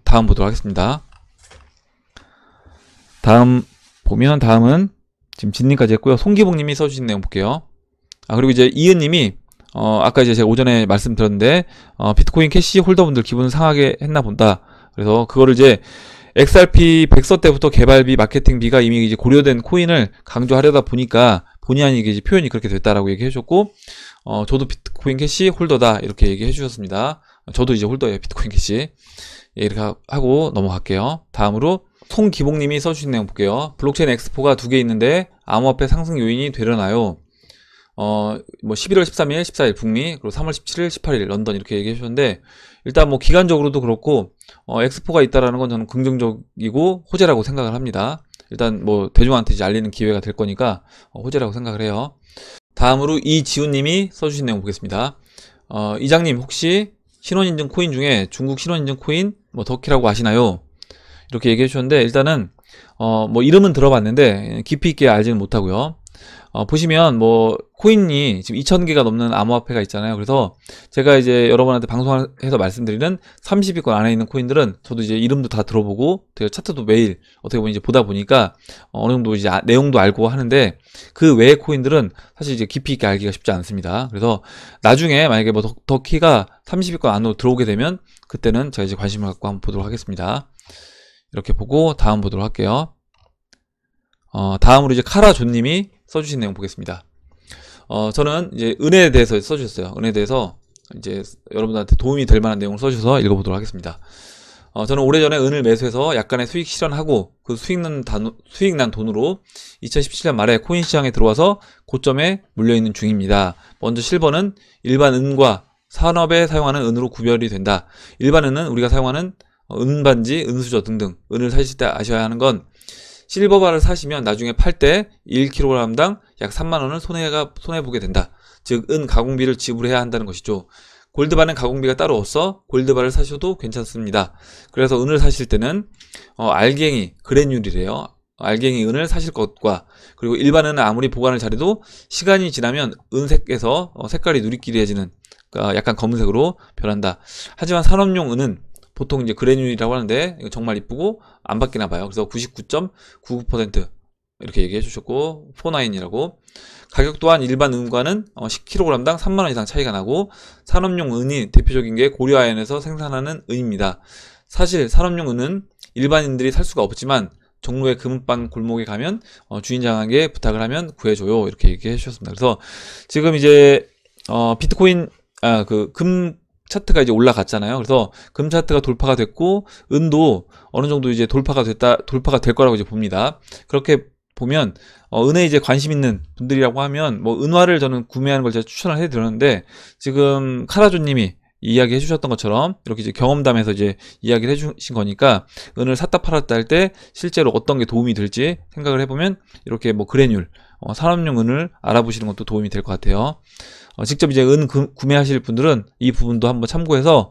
다음 보도록 하겠습니다. 다음은 지금 진님까지 했고요. 송기복님이 써주신 내용 볼게요. 그리고 이제 이은님이 아까 이제 제가 오전에 말씀드렸는데 비트코인 캐시 홀더분들 기분 상하게 했나 본다. 그래서 그거를 이제 XRP 100서 때부터 개발비, 마케팅비가 이미 이제 고려된 코인을 강조하려다 보니까 본의 아니게 이제 표현이 그렇게 됐다라고 얘기해 주셨고, 저도 비트코인 캐시 홀더다, 이렇게 얘기해 주셨습니다. 저도 이제 홀더예요, 비트코인 캐시. 예, 이렇게 하고 넘어갈게요. 다음으로 송기복님이 써주신 내용 볼게요. 블록체인 엑스포가 2개 있는데 암호화폐 상승 요인이 되려나요? 뭐 11월 13일, 14일 북미, 그리고 3월 17일, 18일 런던, 이렇게 얘기해 주셨는데, 일단 뭐 기간적으로도 그렇고 엑스포가 있다라는 건 저는 긍정적이고 호재라고 생각을 합니다. 일단 뭐 대중한테 이제 알리는 기회가 될 거니까 호재라고 생각을 해요. 다음으로 이지훈님이 써주신 내용 보겠습니다. 이장님 혹시 신원인증 코인 중에 중국 신원인증 코인 뭐 더키라고 아시나요? 이렇게 얘기해 주셨는데, 일단은 뭐 이름은 들어봤는데 깊이 있게 알지는 못하고요. 보시면 뭐 코인이 지금 2,000개가 넘는 암호화폐가 있잖아요. 그래서 제가 이제 여러분한테 방송해서 말씀드리는 30위권 안에 있는 코인들은 저도 이제 이름도 다 들어보고 되게 차트도 매일 어떻게 보면 이제 보다 보니까 어느 정도 이제 내용도 알고 하는데, 그 외의 코인들은 사실 이제 깊이 있게 알기가 쉽지 않습니다. 그래서 나중에 만약에 뭐 더키가 30위권 안으로 들어오게 되면 그때는 제가 이제 관심을 갖고 한번 보도록 하겠습니다. 이렇게 보고 다음 보도록 할게요. 다음으로 이제 카라존님이 써주신 내용 보겠습니다. 저는 이제 은혜에 대해서 써주셨어요. 은혜에 대해서 이제 여러분들한테 도움이 될 만한 내용을 써주셔서 읽어보도록 하겠습니다. 저는 오래전에 은을 매수해서 약간의 수익 실현하고 그 수익 난 돈으로 2017년 말에 코인 시장에 들어와서 고점에 물려있는 중입니다. 먼저 실버는 일반 은과 산업에 사용하는 은으로 구별이 된다. 일반 은은 우리가 사용하는 은반지, 은수저 등등 은을 사실 때 아셔야 하는 건, 실버바를 사시면 나중에 팔 때 1kg당 약 3만원을 손해보게 된다. 즉 은 가공비를 지불해야 한다는 것이죠. 골드바는 가공비가 따로 없어 골드바를 사셔도 괜찮습니다. 그래서 은을 사실 때는 알갱이 그래듈이래요. 알갱이 은을 사실 것과, 그리고 일반 은은 아무리 보관을 잘해도 시간이 지나면 은색에서 색깔이 누리끼리해지는, 그러니까 약간 검은색으로 변한다. 하지만 산업용 은은 보통 이제 그래듈이라고 하는데 이거 정말 이쁘고 안 바뀌나 봐요. 그래서 99.99% 이렇게 얘기해 주셨고, 49이라고. 가격 또한 일반 은과는 10kg당 3만원 이상 차이가 나고, 산업용 은이 대표적인 게 고려아연에서 생산하는 은입니다. 사실 산업용 은은 일반인들이 살 수가 없지만 종로의 금은방 골목에 가면 주인장에게 부탁을 하면 구해줘요, 이렇게 얘기해 주셨습니다. 그래서 지금 이제 비트코인 금 차트가 이제 올라갔잖아요. 그래서 금 차트가 돌파가 됐고, 은도 어느 정도 이제 돌파가 될 거라고 이제 봅니다. 그렇게 보면 은에 이제 관심 있는 분들이라고 하면 뭐 은화를 저는 구매하는 걸 제가 추천을 해드렸는데, 지금 카라조님이 이야기 해주셨던 것처럼 이렇게 이제 경험담에서 이제 이야기를 해주신 거니까, 은을 샀다 팔았다 할 때 실제로 어떤 게 도움이 될지 생각을 해보면 이렇게 뭐 그래듈, 산업용 은을 알아보시는 것도 도움이 될 것 같아요. 직접 이제 은 구매하실 분들은 이 부분도 한번 참고해서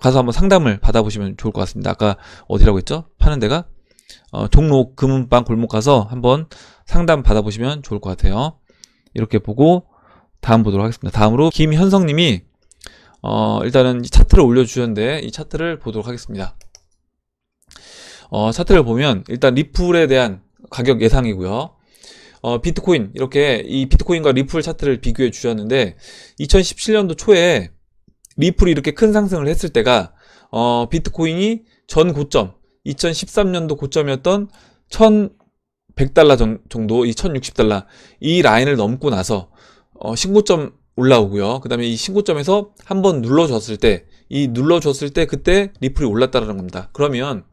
가서 한번 상담을 받아보시면 좋을 것 같습니다. 아까 어디라고 했죠? 파는 데가 종로 금은방 골목 가서 한번 상담 받아보시면 좋을 것 같아요. 이렇게 보고 다음 보도록 하겠습니다. 다음으로 김현성님이 일단은 이 차트를 올려주셨는데 이 차트를 보도록 하겠습니다. 차트를 보면 일단 리플에 대한 가격 예상이고요. 비트코인, 이렇게 이 비트코인과 리플 차트를 비교해 주셨는데, 2017년도 초에 리플이 이렇게 큰 상승을 했을 때가 비트코인이 전 고점 2013년도 고점이었던 1100달러 정도, 이 1060달러 이 라인을 넘고 나서 신고점 올라오고요. 그 다음에 이 신고점에서 한번 눌러줬을 때, 그때 리플이 올랐다는 겁니다. 그러면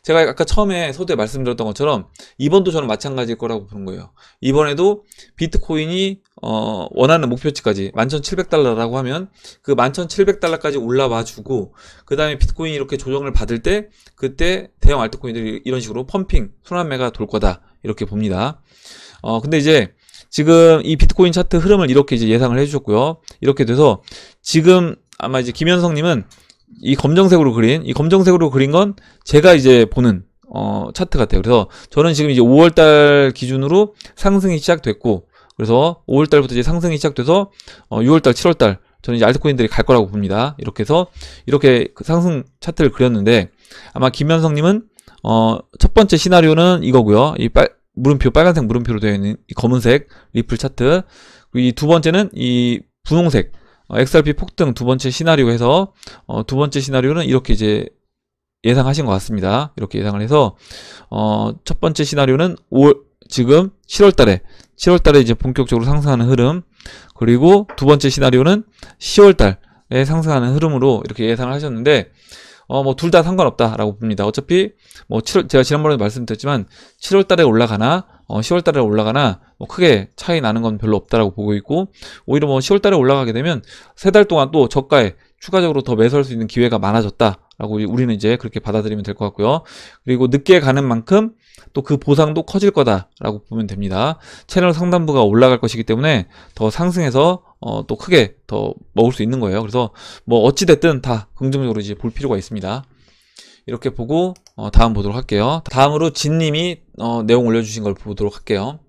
제가 아까 처음에 서두에 말씀드렸던 것처럼 이번도 저는 마찬가지일 거라고 보는 거예요. 이번에도 비트코인이 원하는 목표치까지 11,700달러라고 하면 그 11,700달러까지 올라와 주고, 그 다음에 비트코인이 이렇게 조정을 받을 때 그때 대형 알트코인들이 이런 식으로 펌핑, 순환매가 돌 거다, 이렇게 봅니다. 근데 이제 지금 이 비트코인 차트 흐름을 이렇게 이제 예상을 해주셨고요. 이렇게 돼서 지금 아마 이제 김현성님은 이 검정색으로 그린 건 제가 이제 보는 차트 같아요. 그래서 저는 지금 이제 5월달 기준으로 상승이 시작됐고, 그래서 5월달부터 이제 상승이 시작돼서 6월달, 7월달 저는 이제 알트코인들이 갈 거라고 봅니다. 이렇게 해서 이렇게 그 상승 차트를 그렸는데, 아마 김현성님은 첫 번째 시나리오는 이거고요. 이 물음표, 빨간색 물음표로 되어 있는 이 검은색 리플 차트, 그리고 이 두 번째는 이 분홍색 XRP 폭등 두 번째 시나리오 해서 두 번째 시나리오는 이렇게 이제 예상하신 것 같습니다. 이렇게 예상을 해서 첫 번째 시나리오는 지금 7월달에 이제 본격적으로 상승하는 흐름, 그리고 두 번째 시나리오는 10월달에 상승하는 흐름으로 이렇게 예상을 하셨는데, 뭐 둘 다 상관없다라고 봅니다. 어차피 뭐 제가 지난번에도 말씀드렸지만 7월달에 올라가나 10월달에 올라가나 뭐 크게 차이 나는 건 별로 없다라고 보고 있고, 오히려 뭐 10월달에 올라가게 되면 세 달 동안 또 저가에 추가적으로 더 매수할 수 있는 기회가 많아졌다라고 우리는 이제 그렇게 받아들이면 될 것 같고요. 그리고 늦게 가는 만큼 또 그 보상도 커질 거다라고 보면 됩니다. 채널 상단부가 올라갈 것이기 때문에 더 상승해서 또 크게 더 먹을 수 있는 거예요. 그래서 뭐 어찌됐든 다 긍정적으로 이제 볼 필요가 있습니다. 이렇게 보고 다음 보도록 할게요. 다음으로 진님이 내용 올려주신 걸 보도록 할게요.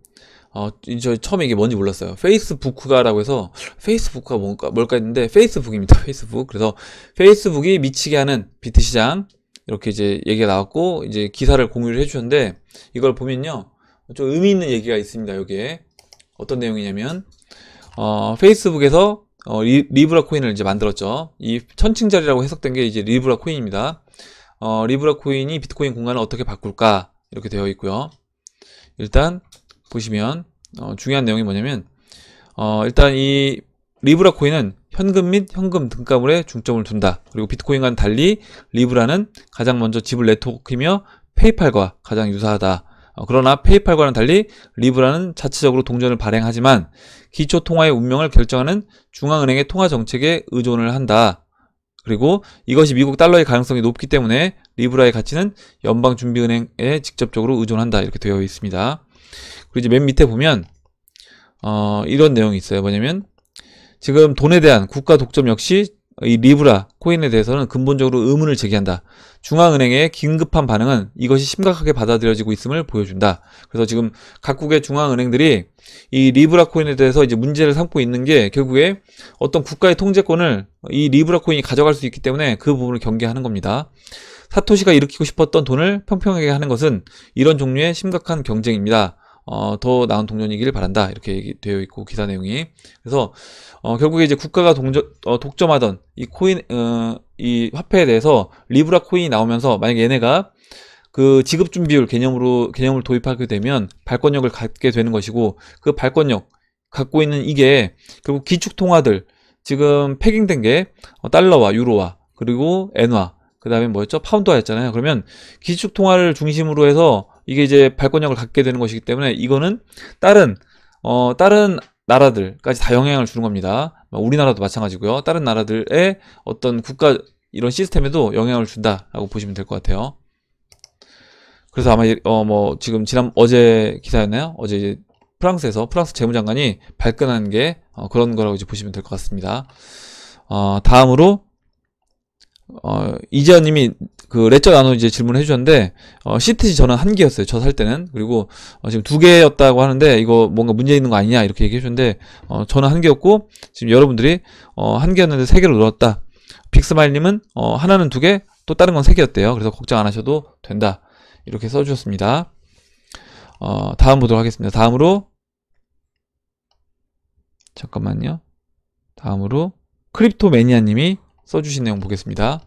저 처음에 이게 뭔지 몰랐어요. 페이스부크가라고 해서 페이스부크가 뭘까 했는데 페이스북입니다. 페이스북. 그래서 페이스북이 미치게 하는 비트 시장 이렇게 이제 얘기가 나왔고 이제 기사를 공유를 해주셨는데 이걸 보면요 좀 의미 있는 얘기가 있습니다. 여기에 어떤 내용이냐면 페이스북에서 리브라 코인을 이제 만들었죠. 이 1000층짜리라고 해석된 게 이제 리브라 코인입니다. 리브라 코인이 비트코인 공간을 어떻게 바꿀까 이렇게 되어 있고요. 일단 보시면 중요한 내용이 뭐냐면 일단 이 리브라 코인은 현금 및 현금 등가물에 중점을 둔다. 그리고 비트코인과는 달리 리브라는 가장 먼저 지불 네트워크이며 페이팔과 가장 유사하다. 그러나 페이팔과는 달리 리브라는 자체적으로 동전을 발행하지만 기초 통화의 운명을 결정하는 중앙은행의 통화 정책에 의존을 한다. 그리고 이것이 미국 달러의 가능성이 높기 때문에 리브라의 가치는 연방준비은행에 직접적으로 의존한다. 이렇게 되어 있습니다. 그리고 이제 맨 밑에 보면 이런 내용이 있어요. 뭐냐면 지금 돈에 대한 국가 독점 역시 이 리브라 코인에 대해서는 근본적으로 의문을 제기한다. 중앙은행의 긴급한 반응은 이것이 심각하게 받아들여지고 있음을 보여준다. 그래서 지금 각국의 중앙은행들이 이 리브라 코인에 대해서 이제 문제를 삼고 있는 게 결국에 어떤 국가의 통제권을 이 리브라 코인이 가져갈 수 있기 때문에 그 부분을 경계하는 겁니다. 사토시가 일으키고 싶었던 돈을 평평하게 하는 것은 이런 종류의 심각한 경쟁입니다. 더 나은 동전이길 바란다. 이렇게 되어 있고 기사 내용이. 그래서 결국에 이제 국가가 독점하던 이 코인 이 화폐에 대해서 리브라 코인이 나오면서 만약에 얘네가 그 지급 준비율 개념을 도입하게 되면 발권력을 갖게 되는 것이고 그 발권력 갖고 있는 이게 결국 기축 통화들 지금 패깅된 게 달러와 유로와 그리고 엔화 그 다음에 뭐였죠? 파운드화였잖아요. 그러면 기축 통화를 중심으로 해서 이게 이제 발권력을 갖게 되는 것이기 때문에 이거는 다른 나라들까지 다 영향을 주는 겁니다. 우리나라도 마찬가지고요. 다른 나라들의 어떤 국가 이런 시스템에도 영향을 준다라고 보시면 될 것 같아요. 그래서 아마 뭐 지금 어제 기사였나요? 어제 이제 프랑스 재무장관이 발끈한 게 그런 거라고 이제 보시면 될 것 같습니다. 다음으로 이지아님이 그 레저 나노 이제 질문을 해주셨는데 CTG 저는 한 개였어요. 저 살 때는. 그리고 지금 두 개였다고 하는데 이거 뭔가 문제 있는 거 아니냐 이렇게 얘기해 주셨는데 저는 한 개였고 지금 여러분들이 한 개였는데 세 개로 늘었다. 빅스마일님은 하나는 두 개, 또 다른 건 세 개였대요. 그래서 걱정 안 하셔도 된다. 이렇게 써주셨습니다. 다음 보도록 하겠습니다. 다음으로 잠깐만요. 다음으로 크립토매니아님이 써주신 내용 보겠습니다.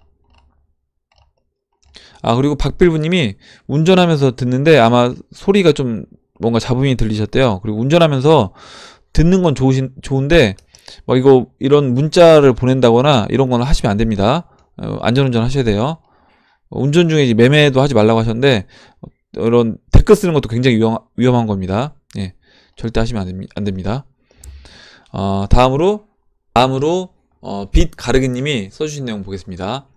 그리고 박빌부님이 운전하면서 듣는데 아마 소리가 좀 뭔가 잡음이 들리셨대요. 그리고 운전하면서 듣는 건 좋은데 막 이런 문자를 보낸다거나 이런 거는 하시면 안 됩니다. 안전운전 하셔야 돼요. 운전 중에 이제 매매도 하지 말라고 하셨는데 이런 댓글 쓰는 것도 굉장히 위험한 겁니다. 예, 절대 하시면 안 됩니다. 다음으로 빛 가르기님이 써주신 내용 보겠습니다.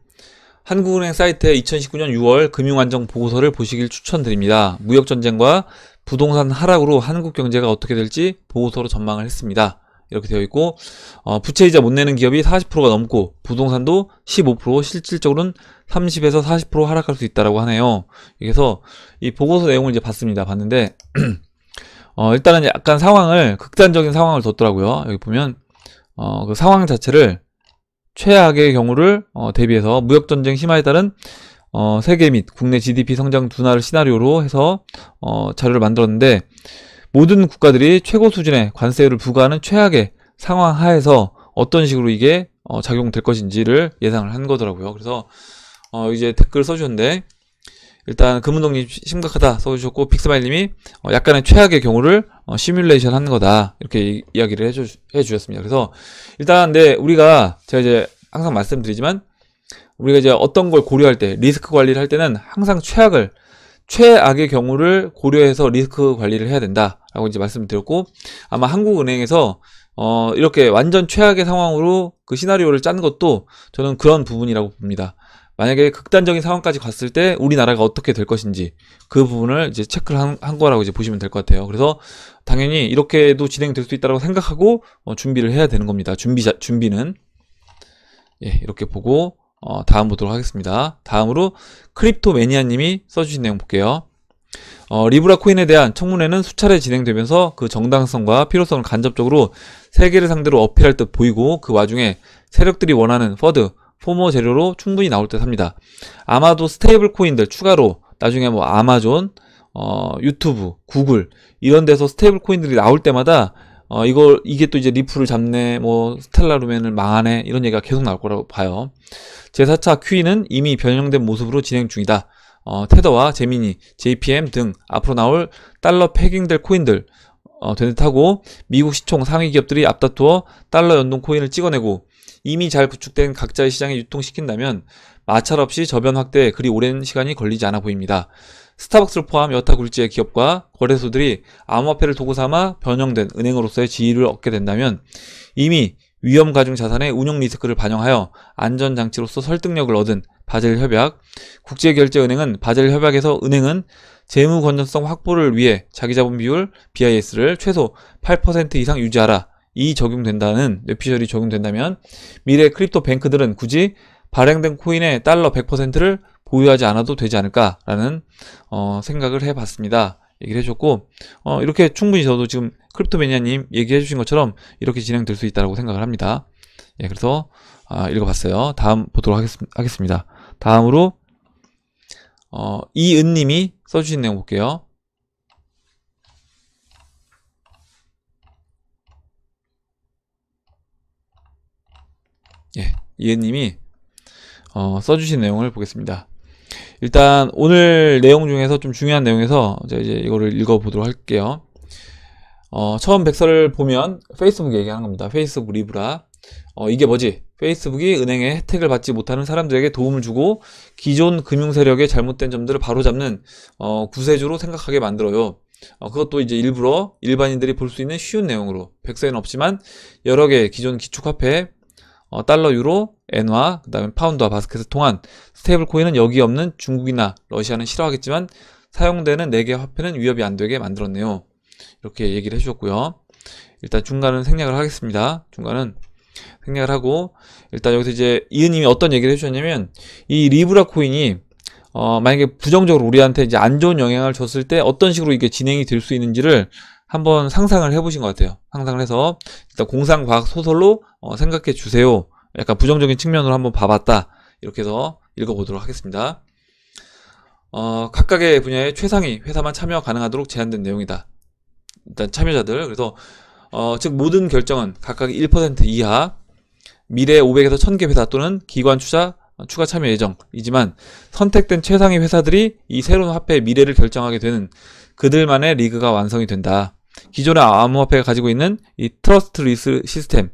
한국은행 사이트에 2019년 6월 금융안정 보고서를 보시길 추천드립니다. 무역전쟁과 부동산 하락으로 한국 경제가 어떻게 될지 보고서로 전망을 했습니다. 이렇게 되어 있고 부채이자 못 내는 기업이 40%가 넘고 부동산도 15% 실질적으로는 30에서 40% 하락할 수 있다고 하네요. 그래서 이 보고서 내용을 이제 봤는데 일단은 약간 극단적인 상황을 뒀더라고요. 여기 보면 그 상황 자체를 최악의 경우를 대비해서 무역전쟁 심화에 따른 세계 및 국내 GDP 성장 둔화를 시나리오로 해서 자료를 만들었는데 모든 국가들이 최고 수준의 관세율을 부과하는 최악의 상황 하에서 어떤 식으로 이게 작용될 것인지를 예상을 한 거더라고요. 그래서 이제 댓글 써주셨는데 일단 금운동님 심각하다 써주셨고 빅스마일님이 약간의 최악의 경우를 시뮬레이션 하는 거다 이렇게 이야기를 해주셨습니다. 그래서 일단 제가 이제 항상 말씀드리지만 우리가 이제 어떤 걸 고려할 때 리스크 관리를 할 때는 항상 최악의 경우를 고려해서 리스크 관리를 해야 된다라고 이제 말씀드렸고 아마 한국은행에서 이렇게 완전 최악의 상황으로 그 시나리오를 짠 것도 저는 그런 부분이라고 봅니다. 만약에 극단적인 상황까지 갔을 때 우리나라가 어떻게 될 것인지 그 부분을 이제 체크를 한 거라고 이제 보시면 될 것 같아요. 그래서 당연히 이렇게도 진행될 수 있다고 생각하고 준비를 해야 되는 겁니다. 준비는 예, 이렇게 보고 다음 보도록 하겠습니다. 다음으로 크립토 매니아님이 써주신 내용 볼게요. 리브라 코인에 대한 청문회는 수차례 진행되면서 그 정당성과 필요성을 간접적으로 세계를 상대로 어필할 듯 보이고 그 와중에 세력들이 원하는 포모 재료로 충분히 나올 듯 합니다. 아마도 스테이블 코인들 추가로 나중에 뭐 아마존, 유튜브, 구글 이런 데서 스테이블 코인들이 나올 때마다 이게 또 이제 리플을 잡네, 뭐 스텔라루멘을 망하네 이런 얘기가 계속 나올 거라고 봐요. 제4차 QE는 이미 변형된 모습으로 진행 중이다. 테더와 제미니, JPM 등 앞으로 나올 달러 패깅될 코인들 된 듯하고 미국 시총 상위 기업들이 앞다투어 달러 연동 코인을 찍어내고 이미 잘 구축된 각자의 시장에 유통시킨다면 마찰 없이 저변 확대에 그리 오랜 시간이 걸리지 않아 보입니다. 스타벅스를 포함 여타 굴지의 기업과 거래소들이 암호화폐를 도구 삼아 변형된 은행으로서의 지위를 얻게 된다면 이미 위험 가중 자산의 운용 리스크를 반영하여 안전장치로서 설득력을 얻은 바젤 협약, 국제결제은행은 바젤 협약에서 은행은 재무 건전성 확보를 위해 자기자본 비율 BIS를 최소 8% 이상 유지하라. 이 적용된다는 뇌피셜이 적용된다면 미래 크립토 뱅크들은 굳이 발행된 코인의 달러 100%를 보유하지 않아도 되지 않을까라는 생각을 해봤습니다. 얘기를 해줬고 이렇게 충분히 저도 지금 크립토 매니아님 얘기해 주신 것처럼 이렇게 진행될 수 있다고 생각을 합니다. 예, 그래서 읽어봤어요. 다음 보도록 하겠습니다. 다음으로 이은님이 써주신 내용 볼게요. 예, 이은님이 써주신 내용을 보겠습니다. 일단 오늘 내용 중에서 좀 중요한 내용에서 이제 이거를 읽어보도록 할게요. 처음 백서를 보면 페이스북 얘기하는 겁니다. 페이스북 리브라. 이게 뭐지? 페이스북이 은행의 혜택을 받지 못하는 사람들에게 도움을 주고 기존 금융 세력의 잘못된 점들을 바로잡는 구세주로 생각하게 만들어요. 그것도 이제 일부러 일반인들이 볼 수 있는 쉬운 내용으로 백서에는 없지만 여러 개의 기존 기축화폐 달러, 유로, 엔화, 그 다음에 파운드와 바스켓을 통한 스테이블 코인은 여기 없는 중국이나 러시아는 싫어하겠지만 사용되는 4개 화폐는 위협이 안 되게 만들었네요. 이렇게 얘기를 해주셨고요. 일단 중간은 생략을 하겠습니다. 중간은 생략을 하고 일단 여기서 이제 이은님이 어떤 얘기를 해주셨냐면 이 리브라 코인이 만약에 부정적으로 우리한테 이제 안 좋은 영향을 줬을 때 어떤 식으로 이게 진행이 될 수 있는지를 한번 상상을 해보신 것 같아요. 상상을 해서 일단 공상과학 소설로 생각해 주세요. 약간 부정적인 측면으로 한번 봐봤다. 이렇게 해서 읽어보도록 하겠습니다. 각각의 분야의 최상위 회사만 참여 가능하도록 제한된 내용이다. 일단 참여자들 그래서 즉 모든 결정은 각각 1% 이하 미래 500에서 1000개 회사 또는 기관 추가 참여 예정이지만 선택된 최상위 회사들이 이 새로운 화폐의 미래를 결정하게 되는 그들만의 리그가 완성이 된다. 기존의 암호화폐가 가지고 있는 이 트러스트 리스 시스템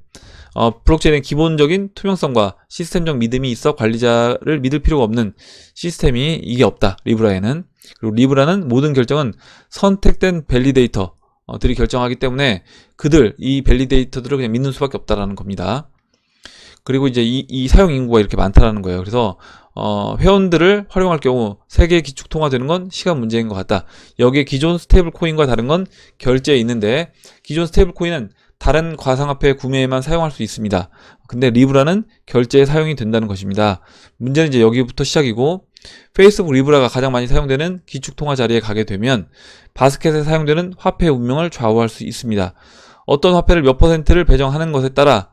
블록체인의 기본적인 투명성과 시스템적 믿음이 있어 관리자를 믿을 필요가 없는 시스템이 이게 없다. 리브라에는. 그리고 리브라는 모든 결정은 선택된 밸리데이터들이 결정하기 때문에 이 밸리데이터들을 그냥 믿는 수밖에 없다라는 겁니다. 그리고 이제 이 사용 인구가 이렇게 많다라는 거예요. 그래서 회원들을 활용할 경우 세계 기축 통화되는 건 시간 문제인 것 같다. 여기에 기존 스테이블 코인과 다른 건 결제에 있는데 기존 스테이블 코인은 다른 가상화폐 구매에만 사용할 수 있습니다. 근데 리브라는 결제에 사용이 된다는 것입니다. 문제는 이제 여기부터 시작이고 페이스북 리브라가 가장 많이 사용되는 기축 통화 자리에 가게 되면 바스켓에 사용되는 화폐의 운명을 좌우할 수 있습니다. 어떤 화폐를 몇 %를 배정하는 것에 따라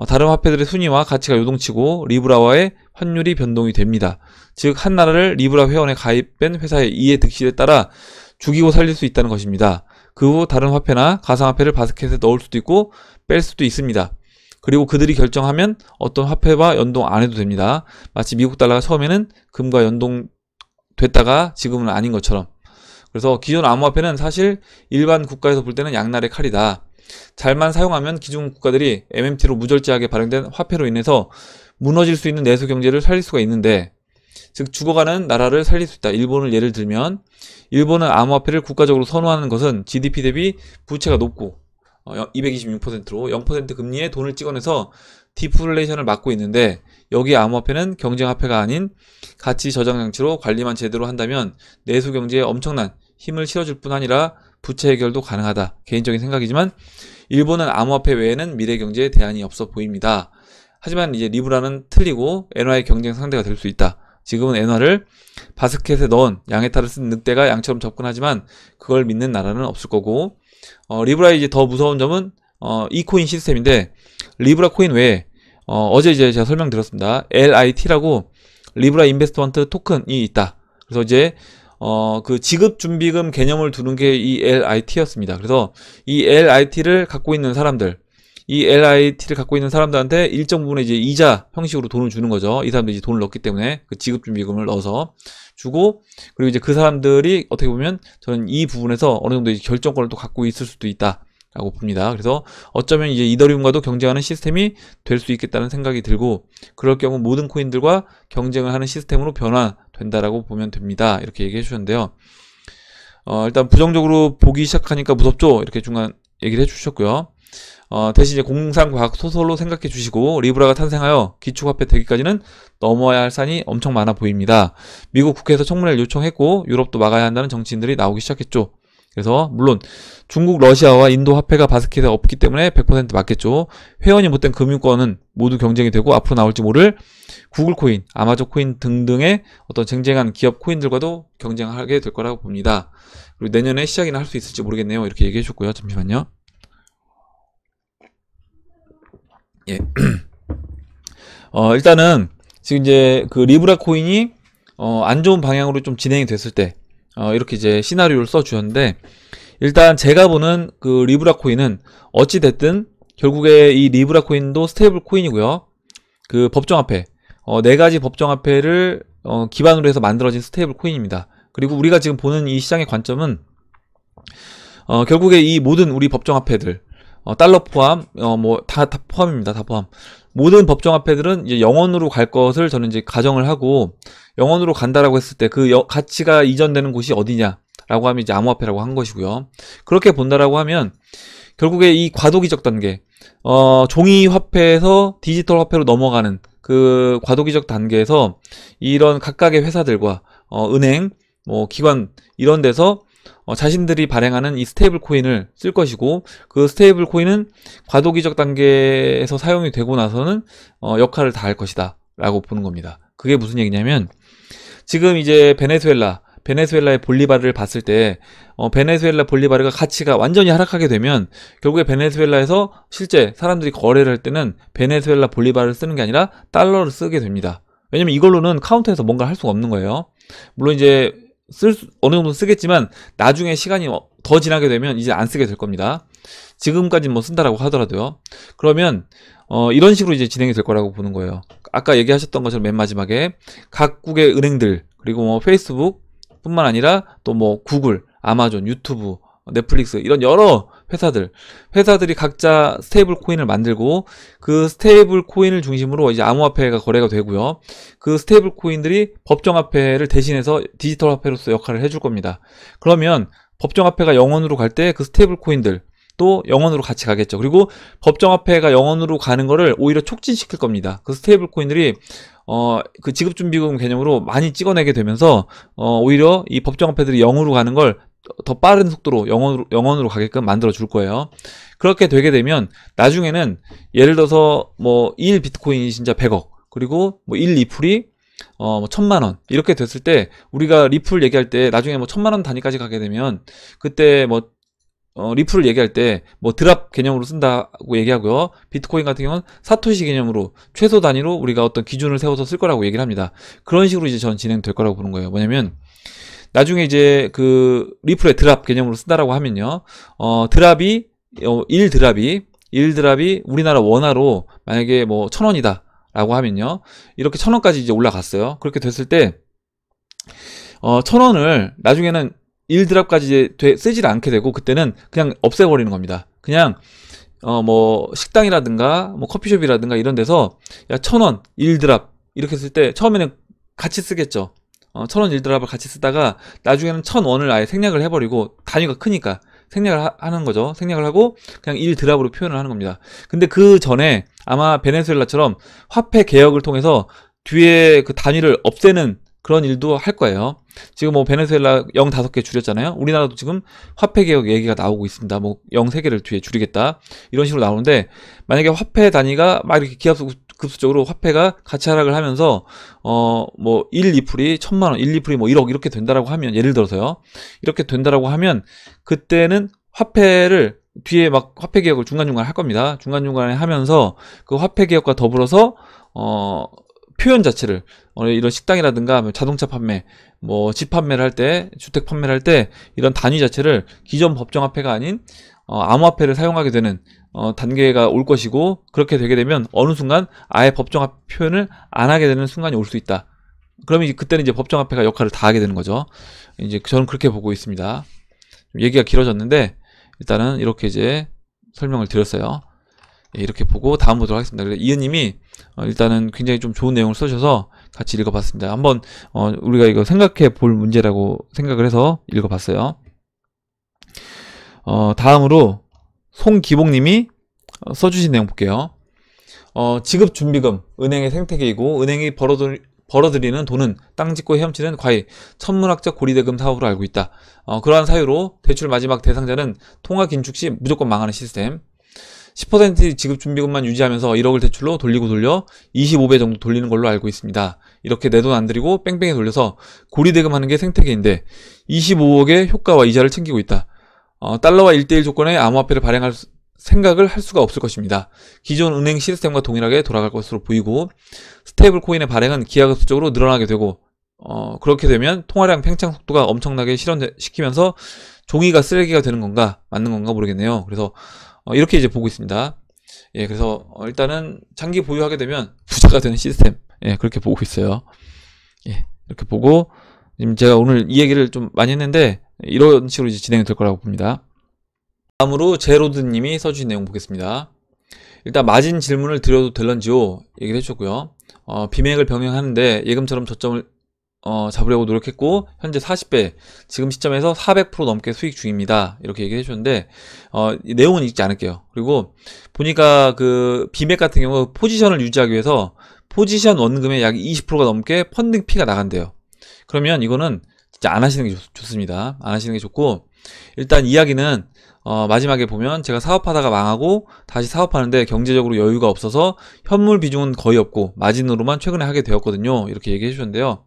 다른 화폐들의 순위와 가치가 요동치고 리브라와의 환율이 변동이 됩니다. 즉 한 나라를 리브라 회원에 가입된 회사의 이해 득실에 따라 죽이고 살릴 수 있다는 것입니다. 그 후 다른 화폐나 가상화폐를 바스켓에 넣을 수도 있고 뺄 수도 있습니다. 그리고 그들이 결정하면 어떤 화폐와 연동 안 해도 됩니다. 마치 미국 달러가 처음에는 금과 연동됐다가 지금은 아닌 것처럼. 그래서 기존 암호화폐는 사실 일반 국가에서 볼 때는 양날의 칼이다. 잘만 사용하면 기존 국가들이 MMT로 무절제하게 발행된 화폐로 인해서 무너질 수 있는 내수 경제를 살릴 수가 있는데 즉 죽어가는 나라를 살릴 수 있다. 일본을 예를 들면 일본은 암호화폐를 국가적으로 선호하는 것은 GDP 대비 부채가 높고 226%로 0% 금리에 돈을 찍어내서 디플레이션을 막고 있는데, 여기 암호화폐는 경쟁화폐가 아닌 가치 저장 장치로 관리만 제대로 한다면 내수 경제에 엄청난 힘을 실어줄 뿐 아니라 부채 해결도 가능하다. 개인적인 생각이지만 일본은 암호화폐 외에는 미래 경제에 대안이 없어 보입니다. 하지만 이제 리브라는 틀리고 엔화의 경쟁 상대가 될 수 있다. 지금은 엔화를 바스켓에 넣은 양해탈을 쓴 늑대가 양처럼 접근하지만 그걸 믿는 나라는 없을 거고, 리브라의 이제 더 무서운 점은 이 코인 시스템인데, 리브라 코인 외에 어제 이제 제가 설명드렸습니다. LIT라고 리브라 인베스트먼트 토큰이 있다. 그래서 이제 그 지급 준비금 개념을 두는 게 이 LIT였습니다. 그래서 이 LIT를 갖고 있는 사람들, 이 LIT를 갖고 있는 사람들한테 일정 부분의 이제 이자 형식으로 돈을 주는 거죠. 이 사람들이 이제 돈을 넣기 때문에 그 지급 준비금을 넣어서 주고, 그리고 이제 그 사람들이 어떻게 보면 저는 이 부분에서 어느 정도 이제 결정권을 또 갖고 있을 수도 있다 라고 봅니다. 그래서 어쩌면 이제 이더리움과도 경쟁하는 시스템이 될 수 있겠다는 생각이 들고, 그럴 경우 모든 코인들과 경쟁을 하는 시스템으로 변화된다라고 보면 됩니다. 이렇게 얘기해 주셨는데요. 일단 부정적으로 보기 시작하니까 무섭죠? 이렇게 중간 얘기를 해 주셨고요. 대신 이제 공상과학 소설로 생각해 주시고, 리브라가 탄생하여 기축화폐 되기까지는 넘어야 할 산이 엄청 많아 보입니다. 미국 국회에서 청문회를 요청했고 유럽도 막아야 한다는 정치인들이 나오기 시작했죠. 그래서 물론 중국, 러시아와 인도 화폐가 바스켓에 없기 때문에 100% 맞겠죠. 회원이 못된 금융권은 모두 경쟁이 되고 앞으로 나올지 모를 구글 코인, 아마존 코인 등등의 어떤 쟁쟁한 기업 코인들과도 경쟁하게 될 거라고 봅니다. 그리고 내년에 시작이나 할 수 있을지 모르겠네요. 이렇게 얘기해 줬고요. 잠시만요. 예. 일단은 지금 이제 그 리브라 코인이 안 좋은 방향으로 좀 진행이 됐을 때 이렇게 이제 시나리오를 써 주셨는데, 일단 제가 보는 그 리브라 코인은 어찌 됐든 결국에 이 리브라 코인도 스테이블 코인이고요. 그 법정화폐, 네 가지 법정화폐를 기반으로 해서 만들어진 스테이블 코인입니다. 그리고 우리가 지금 보는 이 시장의 관점은 결국에 이 모든 우리 법정화폐들, 달러 포함, 다 포함입니다. 다 포함. 모든 법정화폐들은 이제 영원으로 갈 것을 저는 이제 가정을 하고, 영원으로 간다라고 했을 때 그 가치가 이전되는 곳이 어디냐라고 하면 이제 암호화폐라고 한 것이고요. 그렇게 본다라고 하면 결국에 이 과도기적 단계, 종이 화폐에서 디지털 화폐로 넘어가는 그 과도기적 단계에서 이런 각각의 회사들과 은행, 기관 이런 데서 자신들이 발행하는 이 스테이블 코인을 쓸 것이고, 그 스테이블 코인은 과도기적 단계에서 사용이 되고 나서는 역할을 다할 것이다 라고 보는 겁니다. 그게 무슨 얘기냐면, 지금 이제 베네수엘라의 볼리바르를 봤을 때 베네수엘라 볼리바르가 가치가 완전히 하락하게 되면 결국에 베네수엘라에서 실제 사람들이 거래를 할 때는 베네수엘라 볼리바르를 쓰는 게 아니라 달러를 쓰게 됩니다. 왜냐면 이걸로는 카운터에서 뭔가 할 수가 없는 거예요. 물론 이제 어느 정도 쓰겠지만 나중에 시간이 더 지나게 되면 이제 안 쓰게 될 겁니다. 지금까지는 뭐 쓴다라고 하더라도요. 그러면 이런 식으로 이제 진행이 될 거라고 보는 거예요. 아까 얘기하셨던 것처럼 맨 마지막에 각국의 은행들, 그리고 뭐 페이스북 뿐만 아니라 또 뭐 구글, 아마존, 유튜브, 넷플릭스 이런 여러 회사들이 각자 스테이블 코인을 만들고, 그 스테이블 코인을 중심으로 이제 암호화폐가 거래가 되고요. 그 스테이블 코인들이 법정화폐를 대신해서 디지털 화폐로서 역할을 해줄 겁니다. 그러면 법정화폐가 영원으로 갈 때 그 스테이블 코인들 또 영원으로 같이 가겠죠. 그리고 법정화폐가 영원으로 가는 거를 오히려 촉진시킬 겁니다. 그 스테이블 코인들이 그 지급준비금 개념으로 많이 찍어내게 되면서 오히려 이 법정화폐들이 0으로 가는 걸 더 빠른 속도로 영원으로 가게끔 만들어 줄 거예요. 그렇게 되게 되면 나중에는 예를 들어서 뭐 1 비트코인이 진짜 100억, 그리고 뭐 1 리플이 뭐 1000만원 이렇게 됐을 때, 우리가 리플 얘기할 때 나중에 뭐 1000만원 단위까지 가게 되면 그때 뭐 리플을 얘기할 때 뭐 드랍 개념으로 쓴다고 얘기하고요. 비트코인 같은 경우는 사토시 개념으로 최소 단위로 우리가 어떤 기준을 세워서 쓸 거라고 얘기를 합니다. 그런 식으로 이제 전 진행될 거라고 보는 거예요. 뭐냐면 나중에 이제 그 리플의 드랍 개념으로 쓴다라고 하면요. 드랍이 1드랍이 우리나라 원화로 만약에 뭐 1000원이다 라고 하면요. 이렇게 1000원까지 이제 올라갔어요. 그렇게 됐을 때 1000원을 나중에는 1드랍까지 이제 쓰질 않게 되고, 그때는 그냥 없애버리는 겁니다. 그냥 뭐 식당이라든가 뭐 커피숍이라든가 이런 데서 야 1000원 1드랍 이렇게 쓸 때 처음에는 같이 쓰겠죠. 1000원 1드랍을 같이 쓰다가 나중에는 1000원을 아예 생략을 해버리고, 단위가 크니까 생략을 하는 거죠. 생략을 하고 그냥 1 드랍으로 표현을 하는 겁니다. 근데 그 전에 아마 베네수엘라처럼 화폐 개혁을 통해서 뒤에 그 단위를 없애는 그런 일도 할 거예요. 지금 뭐 베네수엘라 0 5개 줄였잖아요. 우리나라도 지금 화폐 개혁 얘기가 나오고 있습니다. 뭐 0 3개를 뒤에 줄이겠다. 이런 식으로 나오는데, 만약에 화폐 단위가 막 이렇게 기하급수적으로 화폐가 가치 하락을 하면서 뭐 1, 2풀이 1000만 원, 1, 2풀이 뭐 1억 이렇게 된다라고 하면, 예를 들어서요. 이렇게 된다라고 하면 그때는 화폐를 뒤에 막 화폐 개혁을 중간중간 할 겁니다. 중간중간에 하면서 그 화폐 개혁과 더불어서 표현 자체를 이런 식당이라든가 자동차 판매, 뭐 집 판매를 할 때, 주택 판매를 할 때 이런 단위 자체를 기존 법정화폐가 아닌 암호화폐를 사용하게 되는 단계가 올 것이고, 그렇게 되게 되면 어느 순간 아예 법정화폐 표현을 안 하게 되는 순간이 올 수 있다. 그러면 이제 그때는 이제 법정화폐가 역할을 다 하게 되는 거죠. 이제 저는 그렇게 보고 있습니다. 얘기가 길어졌는데 일단은 이렇게 이제 설명을 드렸어요. 이렇게 보고 다음 보도록 하겠습니다. 그래서 이은님이 일단은 굉장히 좀 좋은 내용을 써주셔서 같이 읽어봤습니다. 한번 우리가 이거 생각해 볼 문제라고 생각을 해서 읽어봤어요. 다음으로 송기봉님이 써주신 내용 볼게요. 지급준비금, 은행의 생태계이고 은행이 벌어들이는 돈은 땅 짓고 헤엄치는 과히 천문학적 고리대금 사업으로 알고 있다. 그러한 사유로 대출 마지막 대상자는 통화 긴축 시 무조건 망하는 시스템. 10% 지급준비금만 유지하면서 1억을 대출로 돌리고 돌려 25배 정도 돌리는 걸로 알고 있습니다. 이렇게 내 돈 안 들이고 뺑뺑이 돌려서 고리대금 하는 게 생태계인데 25억의 효과와 이자를 챙기고 있다. 달러와 1대1 조건의 암호화폐를 발행할 생각을 할 수가 없을 것입니다. 기존 은행 시스템과 동일하게 돌아갈 것으로 보이고, 스테이블 코인의 발행은 기하급수적으로 늘어나게 되고, 그렇게 되면 통화량 팽창 속도가 엄청나게 실현시키면서 종이가 쓰레기가 되는 건가 맞는 건가 모르겠네요. 그래서 이렇게 이제 보고 있습니다. 예, 그래서 일단은 장기 보유하게 되면 부자가 되는 시스템, 예, 그렇게 보고 있어요. 예, 이렇게 보고 지금 제가 오늘 이 얘기를 좀 많이 했는데 이런 식으로 이제 진행이 될 거라고 봅니다. 다음으로 제로드님이 써주신 내용 보겠습니다. 일단 마진 질문을 드려도 될런지요 얘기를 해주셨고요. 비매액을 병행하는데 예금처럼 저점을 잡으려고 노력했고 현재 40배, 지금 시점에서 400% 넘게 수익 중입니다. 이렇게 얘기해 주셨는데 내용은 읽지 않을게요. 그리고 보니까 그 비맥 같은 경우 포지션을 유지하기 위해서 포지션 원금의 약 20%가 넘게 펀딩 피가 나간대요. 그러면 이거는 진짜 안 하시는 게 좋습니다. 안 하시는 게 좋고, 일단 이야기는 마지막에 보면 제가 사업하다가 망하고 다시 사업하는데 경제적으로 여유가 없어서 현물 비중은 거의 없고 마진으로만 최근에 하게 되었거든요. 이렇게 얘기해 주셨는데요.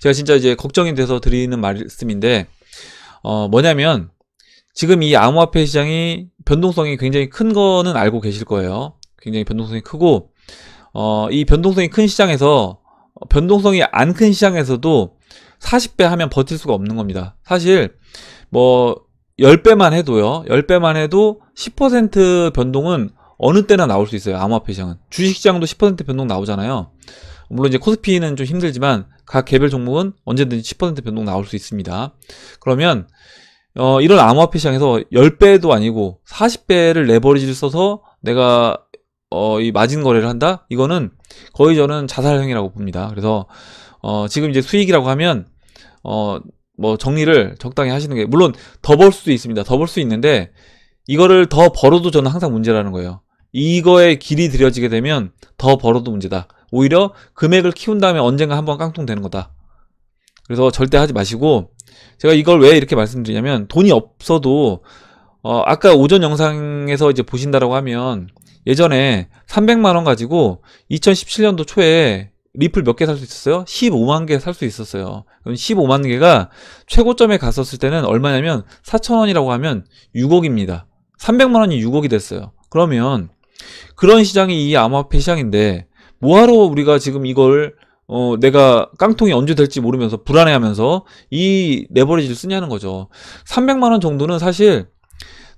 제가 진짜 이제 걱정이 돼서 드리는 말씀인데 뭐냐면 지금 이 암호화폐 시장이 변동성이 굉장히 큰 거는 알고 계실 거예요. 굉장히 변동성이 크고 이 변동성이 큰 시장에서 변동성이 안 큰 시장에서도 40배 하면 버틸 수가 없는 겁니다. 사실 뭐 10배만 해도요. 10배만 해도 10% 변동은 어느 때나 나올 수 있어요. 암호화폐 시장은. 주식시장도 10% 변동 나오잖아요. 물론 이제 코스피는 좀 힘들지만 각 개별 종목은 언제든지 10% 변동 나올 수 있습니다. 그러면 이런 암호화폐 시장에서 10배도 아니고 40배를 레버리지를 써서 내가 이 마진 거래를 한다? 이거는 거의 저는 자살행위라고 봅니다. 그래서 지금 이제 수익이라고 하면 뭐 정리를 적당히 하시는 게, 물론 더 벌 수도 있습니다. 더 벌 수 있는데 이거를 더 벌어도 저는 항상 문제라는 거예요. 이거에 길이 들여지게 되면 더 벌어도 문제다. 오히려 금액을 키운 다음에 언젠가 한번 깡통 되는 거다. 그래서 절대 하지 마시고, 제가 이걸 왜 이렇게 말씀드리냐면 돈이 없어도 아까 오전 영상에서 이제 보신다라고 하면 예전에 300만 원 가지고 2017년도 초에 리플 몇 개 살 수 있었어요? 15만 개 살 수 있었어요. 그럼 15만 개가 최고점에 갔었을 때는 얼마냐면 4,000원이라고 하면 6억입니다. 300만 원이 6억이 됐어요. 그러면 그런 시장이 이 암호화폐 시장인데 뭐하러 우리가 지금 이걸 내가 깡통이 언제 될지 모르면서 불안해하면서 이 레버리지를 쓰냐는 거죠. 300만 원 정도는 사실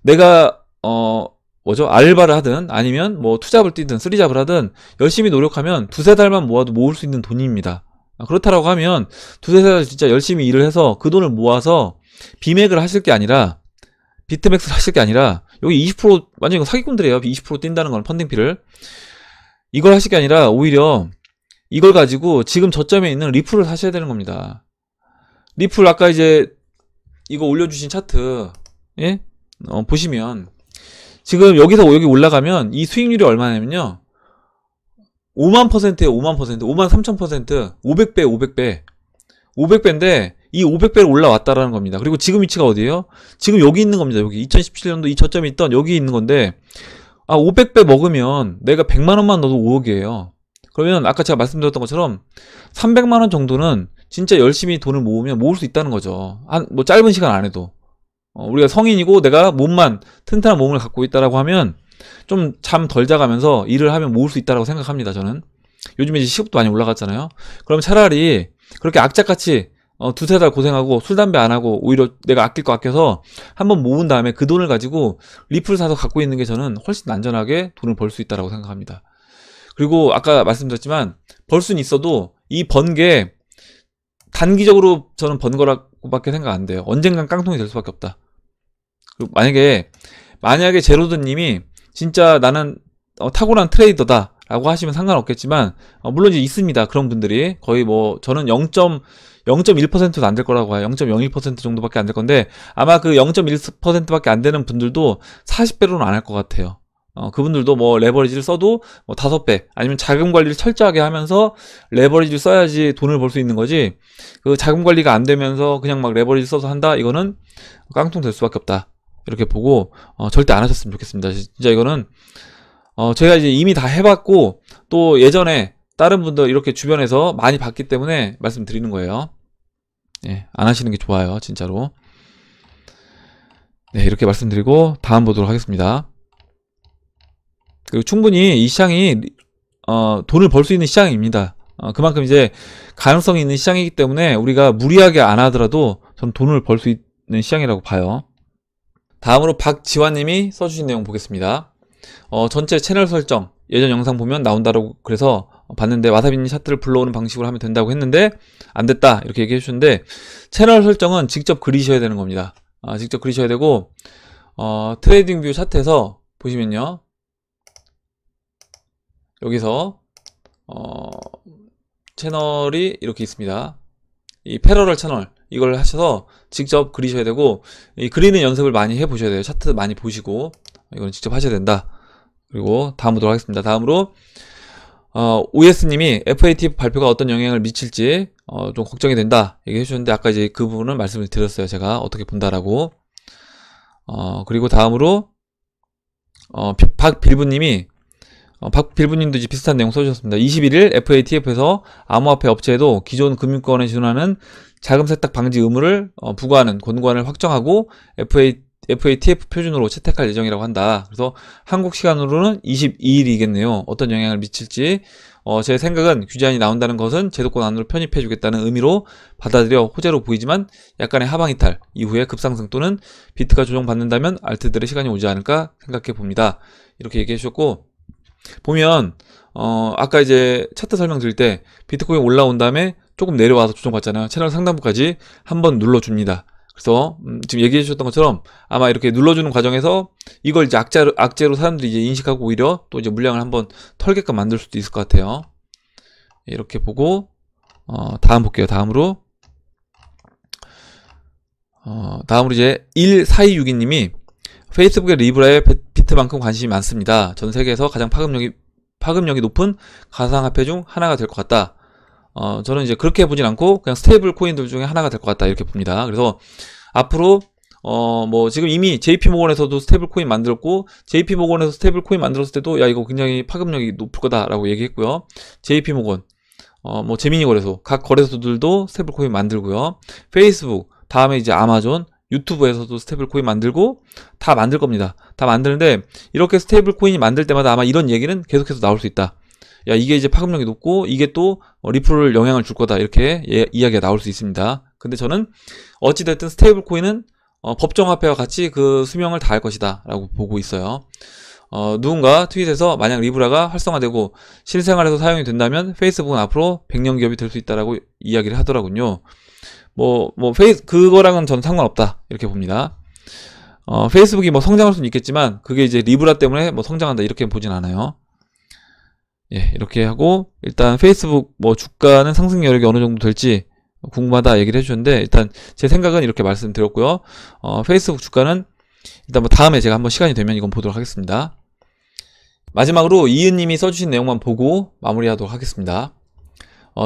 내가 알바를 하든 아니면 뭐 투잡을 뛰든 쓰리잡을 하든 열심히 노력하면 두세 달만 모아도 모을 수 있는 돈입니다. 그렇다라고 하면 두세 달 진짜 열심히 일을 해서 그 돈을 모아서 비맥을 하실 게 아니라, 비트맥스를 하실 게 아니라, 여기 20% 완전 이거 사기꾼들이에요. 20% 뛴다는 건 펀딩피를. 이걸 하실 게 아니라 오히려 이걸 가지고 지금 저점에 있는 리플을 사셔야 되는 겁니다. 리플 아까 이제 이거 올려주신 차트, 예? 보시면 지금 여기서 여기 올라가면 이 수익률이 얼마냐면요. 5만%에요, 5만%. 5만 3천%. 500배, 500배. 500배인데, 이 500배로 올라왔다라는 겁니다. 그리고 지금 위치가 어디예요? 지금 여기 있는 겁니다. 여기 2017년도 이 저점이 있던 여기 있는 건데, 500배 먹으면 내가 100만원만 넣어도 5억이에요. 그러면 아까 제가 말씀드렸던 것처럼 300만원 정도는 진짜 열심히 돈을 모으면 모을 수 있다는 거죠. 뭐 짧은 시간 안에도. 우리가 성인이고 내가 튼튼한 몸을 갖고 있다라고 하면 좀 잠 덜 자가면서 일을 하면 모을 수 있다라고 생각합니다, 저는. 요즘에 이제 시급도 많이 올라갔잖아요. 그럼 차라리 그렇게 악착같이 두세 달 고생하고 술 담배 안 하고 오히려 내가 아낄 거 아껴서 한번 모은 다음에 그 돈을 가지고 리플 사서 갖고 있는 게 저는 훨씬 안전하게 돈을 벌 수 있다라고 생각합니다. 그리고 아까 말씀드렸지만 벌 수는 있어도 이 번 게 단기적으로 저는 번 거라고밖에 생각 안 돼요. 언젠간 깡통이 될 수밖에 없다. 그리고 만약에 제로드님이 진짜 나는 타고난 트레이더다 라고 하시면 상관없겠지만 물론 이제 있습니다. 그런 분들이 거의 뭐 저는 0.1%도 안 될 거라고 봐요. 0.01% 정도밖에 안 될 건데 아마 그 0.1%밖에 안 되는 분들도 40배로는 안 할 것 같아요. 그분들도 뭐 레버리지를 써도 뭐 5배 아니면 자금 관리를 철저하게 하면서 레버리지를 써야지 돈을 벌 수 있는 거지, 그 자금 관리가 안 되면서 그냥 막 레버리지 써서 한다, 이거는 깡통 될 수밖에 없다, 이렇게 보고 절대 안 하셨으면 좋겠습니다. 진짜 이거는 제가 이제 이미 다 해봤고 또 예전에 다른 분들 이렇게 주변에서 많이 봤기 때문에 말씀드리는 거예요. 예, 안 하시는 게 좋아요, 진짜로. 네, 이렇게 말씀드리고 다음 보도록 하겠습니다. 그리고 충분히 이 시장이 돈을 벌 수 있는 시장입니다. 그만큼 이제 가능성이 있는 시장이기 때문에 우리가 무리하게 안 하더라도 전 돈을 벌 수 있는 시장이라고 봐요. 다음으로 박지환님이 써주신 내용 보겠습니다. 전체 채널 설정 예전 영상 보면 나온다고 그래서 봤는데 와사비님 차트를 불러오는 방식으로 하면 된다고 했는데 안 됐다, 이렇게 얘기해 주셨는데, 채널 설정은 직접 그리셔야 되는 겁니다. 직접 그리셔야 되고 트레이딩 뷰 차트에서 보시면요, 여기서 채널이 이렇게 있습니다. 이 패러럴 채널, 이걸 하셔서 직접 그리셔야 되고, 이 그리는 연습을 많이 해 보셔야 돼요. 차트 많이 보시고 이건 직접 하셔야 된다. 그리고 다음 보도록 하겠습니다. 다음으로 OS님이 FATF 발표가 어떤 영향을 미칠지 좀 걱정이 된다 얘기해 주셨는데, 아까 이제 그 부분은 말씀을 드렸어요. 제가 어떻게 본다라고. 그리고 다음으로 박빌부님도 이제 비슷한 내용 써주셨습니다. 21일 FATF에서 암호화폐 업체에도 기존 금융권에 준하는 자금 세탁 방지 의무를 부과하는 권고안을 확정하고 FATF 표준으로 채택할 예정이라고 한다. 그래서 한국 시간으로는 22일이겠네요. 어떤 영향을 미칠지 제 생각은 규제안이 나온다는 것은 제도권 안으로 편입해주겠다는 의미로 받아들여 호재로 보이지만 약간의 하방이탈 이후에 급상승 또는 비트가 조정받는다면 알트들의 시간이 오지 않을까 생각해 봅니다. 이렇게 얘기해 주셨고, 보면 아까 이제 차트 설명드릴 때 비트코인 올라온 다음에 조금 내려와서 조정받잖아요. 채널 상단부까지 한번 눌러줍니다. 그래서 지금 얘기해 주셨던 것처럼 아마 이렇게 눌러주는 과정에서 이걸 이제 악재로 사람들이 이제 인식하고 오히려 또 이제 물량을 한번 털게끔 만들 수도 있을 것 같아요. 이렇게 보고 다음 볼게요. 다음으로 이제 1426님이 페이스북의 리브라에 비트만큼 관심이 많습니다. 전 세계에서 가장 파급력이 높은 가상화폐 중 하나가 될 것 같다. 저는 이제 그렇게 보진 않고 그냥 스테이블 코인들 중에 하나가 될 것 같다, 이렇게 봅니다. 그래서 앞으로 뭐 지금 이미 JP모건에서도 스테이블 코인 만들었고, JP모건에서 스테이블 코인 만들었을 때도 야 이거 굉장히 파급력이 높을 거다라고 얘기했고요. JP모건 뭐 제미니거래소 각 거래소들도 스테이블 코인 만들고요. 페이스북, 다음에 이제 아마존, 유튜브에서도 스테이블 코인 만들고 다 만들 겁니다. 다 만드는데 이렇게 스테이블 코인이 만들 때마다 아마 이런 얘기는 계속해서 나올 수 있다. 야 이게 이제 파급력이 높고 이게 또 리플을 영향을 줄 거다, 이렇게 이야기가 나올 수 있습니다. 근데 저는 어찌됐든 스테이블 코인은 법정화폐와 같이 그 수명을 다할 것이다 라고 보고 있어요. 누군가 트윗에서 만약 리브라가 활성화되고 실생활에서 사용이 된다면 페이스북은 앞으로 100년 기업이 될 수 있다라고 이야기를 하더라고요. 그거랑은 저는 상관없다, 이렇게 봅니다. 페이스북이 뭐 성장할 수는 있겠지만 그게 이제 리브라 때문에 뭐 성장한다, 이렇게 보진 않아요. 예, 이렇게 하고 일단 페이스북 뭐 주가는 상승 여력이 어느 정도 될지 궁금하다 얘기를 해주셨는데, 일단 제 생각은 이렇게 말씀드렸고요. 페이스북 주가는 일단 뭐 다음에 제가 한번 시간이 되면 이건 보도록 하겠습니다. 마지막으로 이은님이 써주신 내용만 보고 마무리하도록 하겠습니다.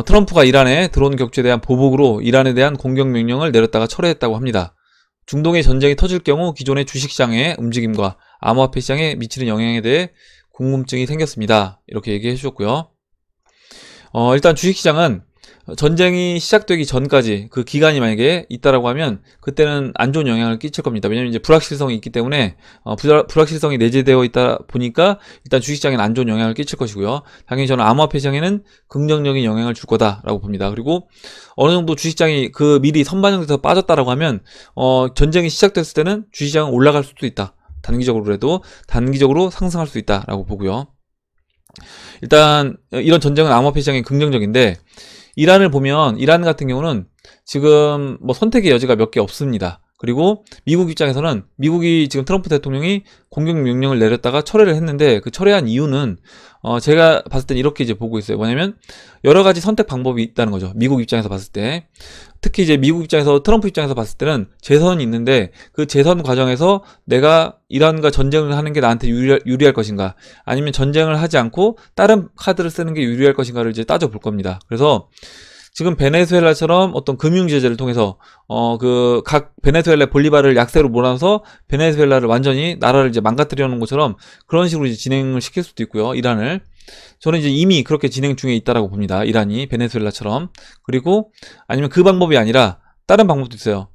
트럼프가 이란에 드론 격추에 대한 보복으로 이란에 대한 공격 명령을 내렸다가 철회했다고 합니다. 중동의 전쟁이 터질 경우 기존의 주식시장의 움직임과 암호화폐 시장에 미치는 영향에 대해 궁금증이 생겼습니다. 이렇게 얘기해 주셨고요. 일단 주식시장은 전쟁이 시작되기 전까지 그 기간이 만약에 있다라고 하면 그때는 안 좋은 영향을 끼칠 겁니다. 왜냐면 이제 불확실성이 있기 때문에 불확실성이 내재되어 있다 보니까 일단 주식시장에는 안 좋은 영향을 끼칠 것이고요. 당연히 저는 암호화폐 시장에는 긍정적인 영향을 줄 거다라고 봅니다. 그리고 어느 정도 주식시장이 그 미리 선반영돼서 빠졌다라고 하면 전쟁이 시작됐을 때는 주식시장은 올라갈 수도 있다. 단기적으로라도 단기적으로 상승할 수 있다라고 보고요. 일단 이런 전쟁은 암호화폐 시장이 긍정적인데 이란을 보면 이란 같은 경우는 지금 뭐 선택의 여지가 몇 개 없습니다. 그리고 미국 입장에서는 미국이 지금 트럼프 대통령이 공격 명령을 내렸다가 철회를 했는데 그 철회한 이유는 제가 봤을 땐 이렇게 이제 보고 있어요. 뭐냐면 여러 가지 선택 방법이 있다는 거죠. 미국 입장에서 봤을 때. 특히 이제 미국 입장에서 트럼프 입장에서 봤을 때는 재선이 있는데 그 재선 과정에서 내가 이란과 전쟁을 하는 게 나한테 유리할 것인가 아니면 전쟁을 하지 않고 다른 카드를 쓰는 게 유리할 것인가를 이제 따져볼 겁니다. 그래서 지금 베네수엘라처럼 어떤 금융 제재를 통해서 그 각 베네수엘라 볼리바를 약세로 몰아서 베네수엘라를 완전히 나라를 이제 망가뜨려 놓은 것처럼 그런 식으로 이제 진행을 시킬 수도 있고요. 이란을 저는 이제 이미 그렇게 진행 중에 있다라고 봅니다. 이란이 베네수엘라처럼. 그리고 아니면 그 방법이 아니라 다른 방법도 있어요.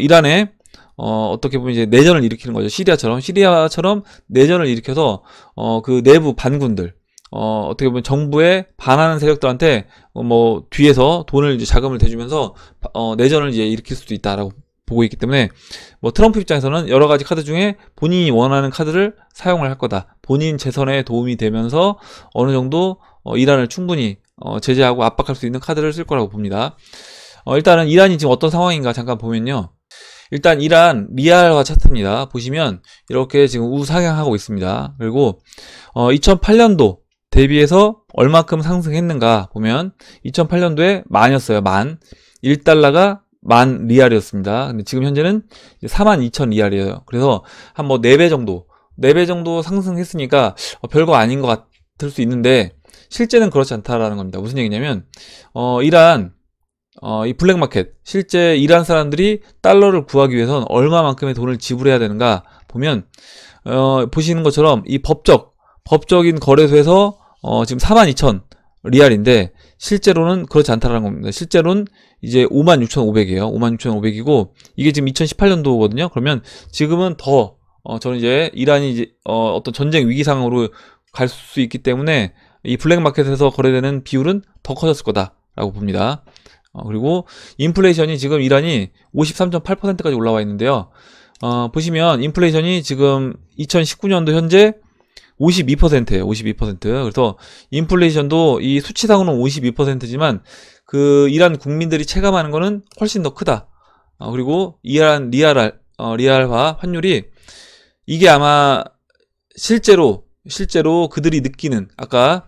이란에 어떻게 보면 이제 내전을 일으키는 거죠. 시리아처럼 내전을 일으켜서 그 내부 반군들 어떻게 보면 정부에 반하는 세력들한테 뭐 뒤에서 돈을 이제 자금을 대주면서 내전을 이제 일으킬 수도 있다라고 보고 있기 때문에 뭐 트럼프 입장에서는 여러 가지 카드 중에 본인이 원하는 카드를 사용을 할 거다. 본인 재선에 도움이 되면서 어느 정도 이란을 충분히 제재하고 압박할 수 있는 카드를 쓸 거라고 봅니다. 일단은 이란이 지금 어떤 상황인가 잠깐 보면요. 일단 이란 리알화 차트입니다. 보시면 이렇게 지금 우상향하고 있습니다. 그리고 2008년도 대비해서 얼마큼 상승했는가 보면 2008년도에 만이었어요. 1달러가 10,000리알이었습니다. 근데 지금 현재는 42,000리알이에요. 그래서 한 뭐 4배 정도 상승했으니까 별거 아닌 것 같을 수 있는데 실제는 그렇지 않다라는 겁니다. 무슨 얘기냐면 이란 이 블랙마켓 실제 이란 사람들이 달러를 구하기 위해서는 얼마만큼의 돈을 지불해야 되는가 보면 보시는 것처럼 이 법적인 거래소에서 지금 42,000리알인데 실제로는 그렇지 않다라는 겁니다. 실제로는 이제 56,500이에요. 56,500이고 이게 지금 2018년도거든요. 그러면 지금은 더 저는 이제 이란이 이제 어떤 전쟁 위기 상황으로 갈 수 있기 때문에 이 블랙마켓에서 거래되는 비율은 더 커졌을 거다라고 봅니다. 그리고 인플레이션이 지금 이란이 53.8%까지 올라와 있는데요. 보시면 인플레이션이 지금 2019년도 현재 52%예요. 52%. 그래서 인플레이션도 이 수치상으로는 52%지만 그 이란 국민들이 체감하는 거는 훨씬 더 크다. 그리고 이란 리알화 환율이 이게 아마 실제로 그들이 느끼는 아까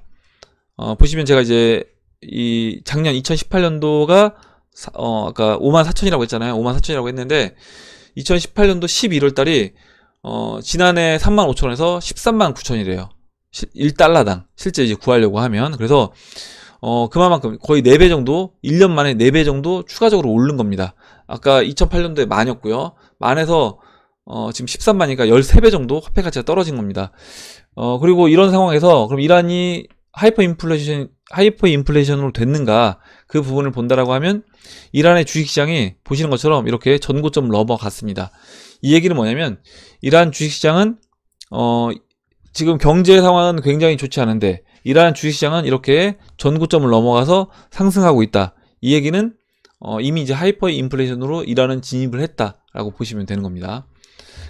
보시면 제가 이제 이 작년 2018년도가 아까 54,000이라고 했잖아요. 54,000이라고 했는데 2018년도 11월 달이 지난해 35,000원에서 139,000이래요. 1달러당 실제 이제 구하려고 하면. 그래서 그만큼 거의 4배 정도 1년 만에 4배 정도 추가적으로 오른 겁니다. 아까 2008년도에 만이었고요. 만에서 지금 13만이니까 13배 정도 화폐 가치가 떨어진 겁니다. 그리고 이런 상황에서 그럼 이란이 하이퍼 인플레이션으로 됐는가 그 부분을 본다라고 하면 이란의 주식시장이 보시는 것처럼 이렇게 전고점을 넘어갔습니다. 이 얘기는 뭐냐면 이란 주식시장은 지금 경제 상황은 굉장히 좋지 않은데 이란 주식시장은 이렇게 전고점을 넘어가서 상승하고 있다. 이 얘기는 이미 이제 하이퍼 인플레이션으로 이란은 진입을 했다라고 보시면 되는 겁니다.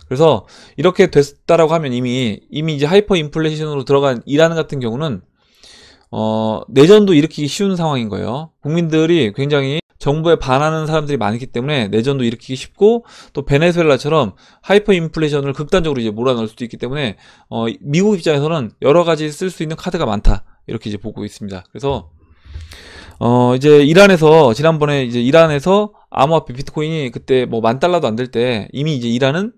그래서 이렇게 됐다라고 하면 이미 이제 하이퍼 인플레이션으로 들어간 이란 같은 경우는 내전도 일으키기 쉬운 상황인 거예요. 국민들이 굉장히 정부에 반하는 사람들이 많기 때문에 내전도 일으키기 쉽고 또 베네수엘라처럼 하이퍼 인플레이션을 극단적으로 이제 몰아넣을 수도 있기 때문에 미국 입장에서는 여러 가지 쓸 수 있는 카드가 많다 이렇게 이제 보고 있습니다. 그래서 이제 이란에서 지난번에 이제 이란에서 암호화폐 비트코인이 그때 뭐 $10,000도 안 될 때 이미 이제 이란은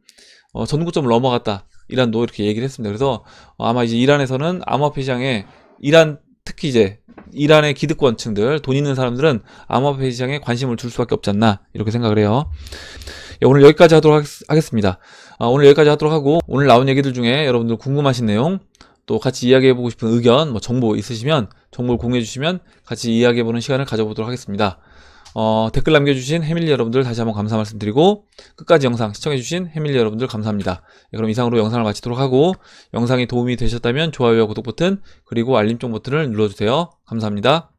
전고점을 넘어갔다. 이란도 이렇게 얘기를 했습니다. 그래서 아마 이제 이란에서는 암호화폐 시장에 특히 이제 이란의 기득권층들, 돈 있는 사람들은 암호화폐 시장에 관심을 줄 수밖에 없지 않나 이렇게 생각을 해요. 오늘 여기까지 하도록 하겠습니다. 오늘 여기까지 하도록 하고, 오늘 나온 얘기들 중에 여러분들 궁금하신 내용, 또 같이 이야기해보고 싶은 의견, 뭐 정보 있으시면 정보를 공유해 주시면 같이 이야기해보는 시간을 가져보도록 하겠습니다. 댓글 남겨주신 해밀리 여러분들 다시 한번 감사 말씀드리고, 끝까지 영상 시청해주신 해밀리 여러분들 감사합니다. 그럼 이상으로 영상을 마치도록 하고, 영상이 도움이 되셨다면 좋아요와 구독 버튼, 그리고 알림종 버튼을 눌러주세요. 감사합니다.